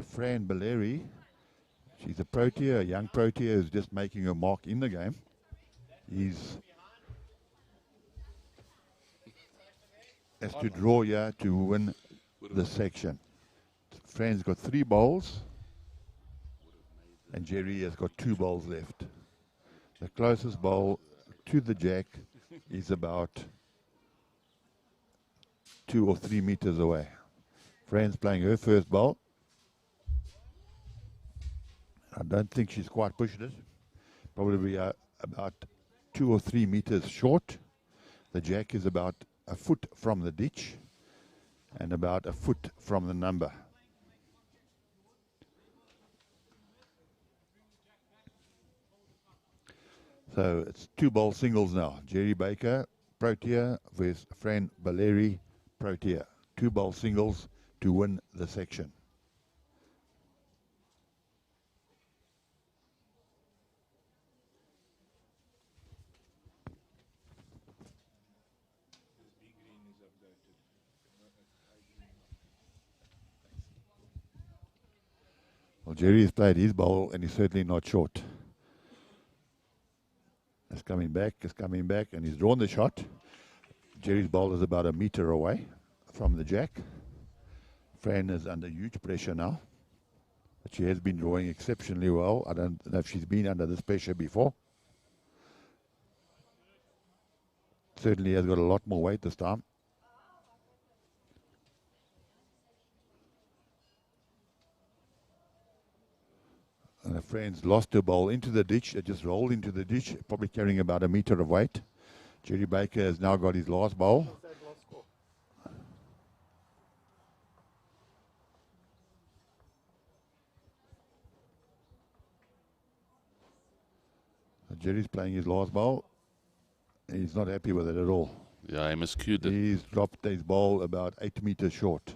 Fran Balleri, she's a Protea, a young Protea who's just making a mark in the game. Has to draw here to win the section. Fran's got 3 bowls, and Jerry has got 2 bowls left. The closest bowl to the jack is about 2 or 3 meters away. Fran's playing her first bowl. I don't think she's quite pushed it. Probably about 2 or 3 meters short. The jack is about a foot from the ditch and about a foot from the number. So it's 2 bowl singles now. Jerry Baker, Protea versus Fran Balleri, Protea. 2 bowl singles to win the section. Well, Jerry has played his bowl and he's certainly not short. It's coming back, and he's drawn the shot. Jerry's bowl is about a meter away from the jack. Fran is under huge pressure now, but she has been drawing exceptionally well. I don't know if she's been under this pressure before. Certainly has got a lot more weight this time. And her friend's lost her ball into the ditch. It just rolled into the ditch, probably carrying about a meter of weight. Jerry Baker has now got his last bowl. So Jerry's playing his last bowl. He's not happy with it at all. Yeah, I miscued it. He's dropped his ball about 8 meters short.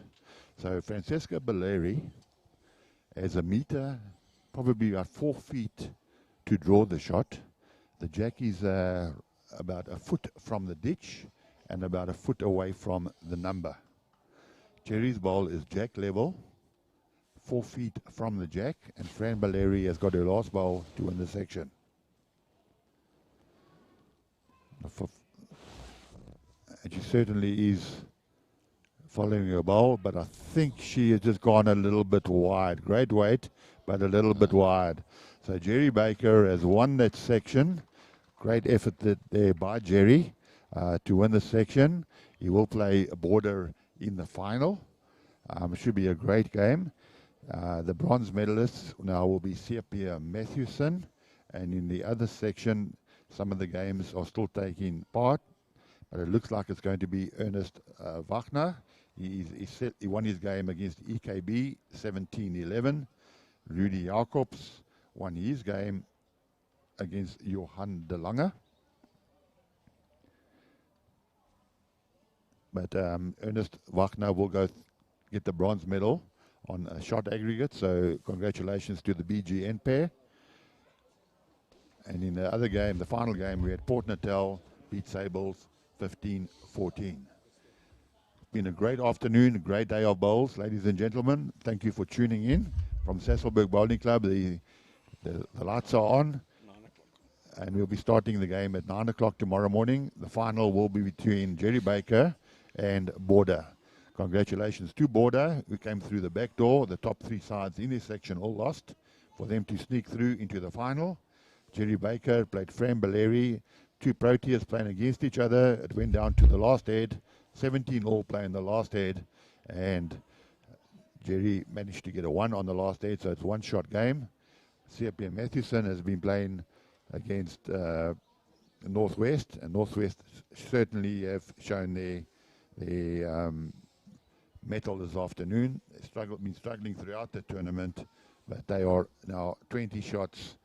So Francesca Balleri has a meter, probably about 4 feet to draw the shot. The jack is about a foot from the ditch and about a foot away from the number. Jerry's ball is jack level, 4 feet from the jack, and Fran Balleri has got her last ball to win the section. And she certainly is following her bowl, but I think she has just gone a little bit wide. Great weight, but a little bit wide. So Jerry Baker has won that section. Great effort there by Jerry to win the section. He will play a border in the final. Should be a great game. The bronze medalists now will be Sepia Matthewson, and in the other section, some of the games are still taking part, but it looks like it's going to be Ernest Wagner. He won his game against EKB 17-11. Rudy Jacobs won his game against Johan de Lange. But Ernest Wagner will go get the bronze medal on a shot aggregate, so congratulations to the BGN pair. And in the other game, the final game, we had Port Natal beat Sables 15-14. Been a great afternoon, a great day of bowls, ladies and gentlemen. Thank you for tuning in from Sasolburg Bowling Club. The lights are on, and we'll be starting the game at 9 o'clock tomorrow morning. The final will be between Jerry Baker and Border. Congratulations to Border, who came through the back door. The top 3 sides in this section all lost for them to sneak through into the final. Jerry Baker played Fran Balleri, 2 Proteas playing against each other. It went down to the last head, 17 all playing the last head, and Jerry managed to get a 1 on the last head, so it's a 1-shot game. Sepia Matthewson has been playing against Northwest, and Northwest certainly have shown their mettle this afternoon. They've been struggling throughout the tournament, but they are now 20 shots,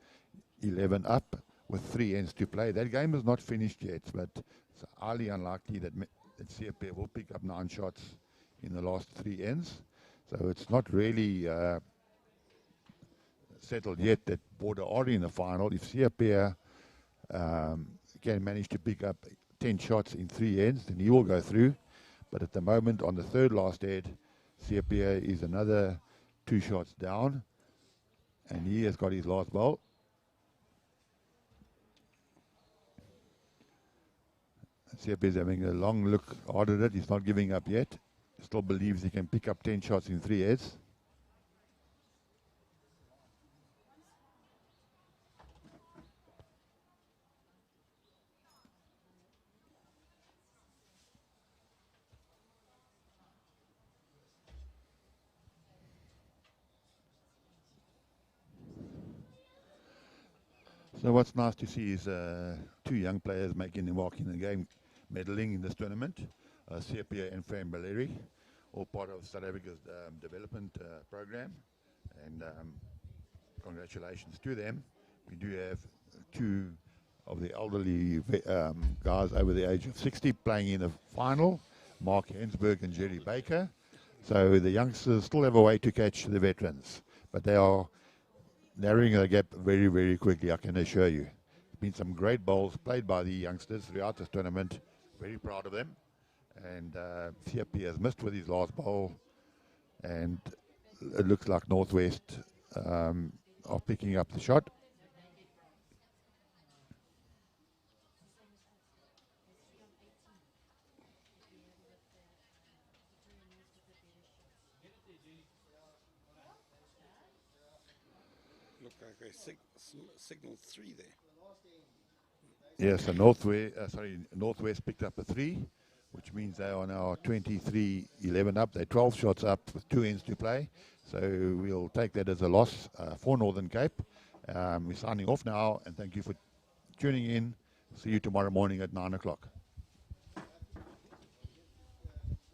11 up with 3 ends to play. That game is not finished yet, but it's highly unlikely that Sepia will pick up 9 shots in the last 3 ends. So it's not really settled yet that Border are in the final. If Siapia can manage to pick up 10 shots in 3 ends, then he will go through. But at the moment, on the third last head, Siapia is another 2 shots down, and he has got his last bowl. Siapia is having a long look hard at it. He's not giving up yet. Still believes he can pick up 10 shots in 3 heads. So what's nice to see is 2 young players making their mark in the game, medaling in this tournament. Siapia and Fran Baleri, all part of South Africa's development program. And congratulations to them. We do have 2 of the elderly guys over the age of 60 playing in the final, Mark Hensberg and Jerry Baker. So the youngsters still have a way to catch the veterans, but they are narrowing the gap very, very quickly, I can assure you. Been some great bowls played by the youngsters throughout this tournament. Very proud of them. And Siapia has missed with his last bowl, and it looks like Northwest are picking up the shot. Look like a signal 3 there. Yes, so Northwest picked up a 3, which means they are now 23-11 up. They're 12 shots up with 2 ends to play. So we'll take that as a loss for Northern Cape. We're signing off now, and thank you for tuning in. See you tomorrow morning at 9 o'clock.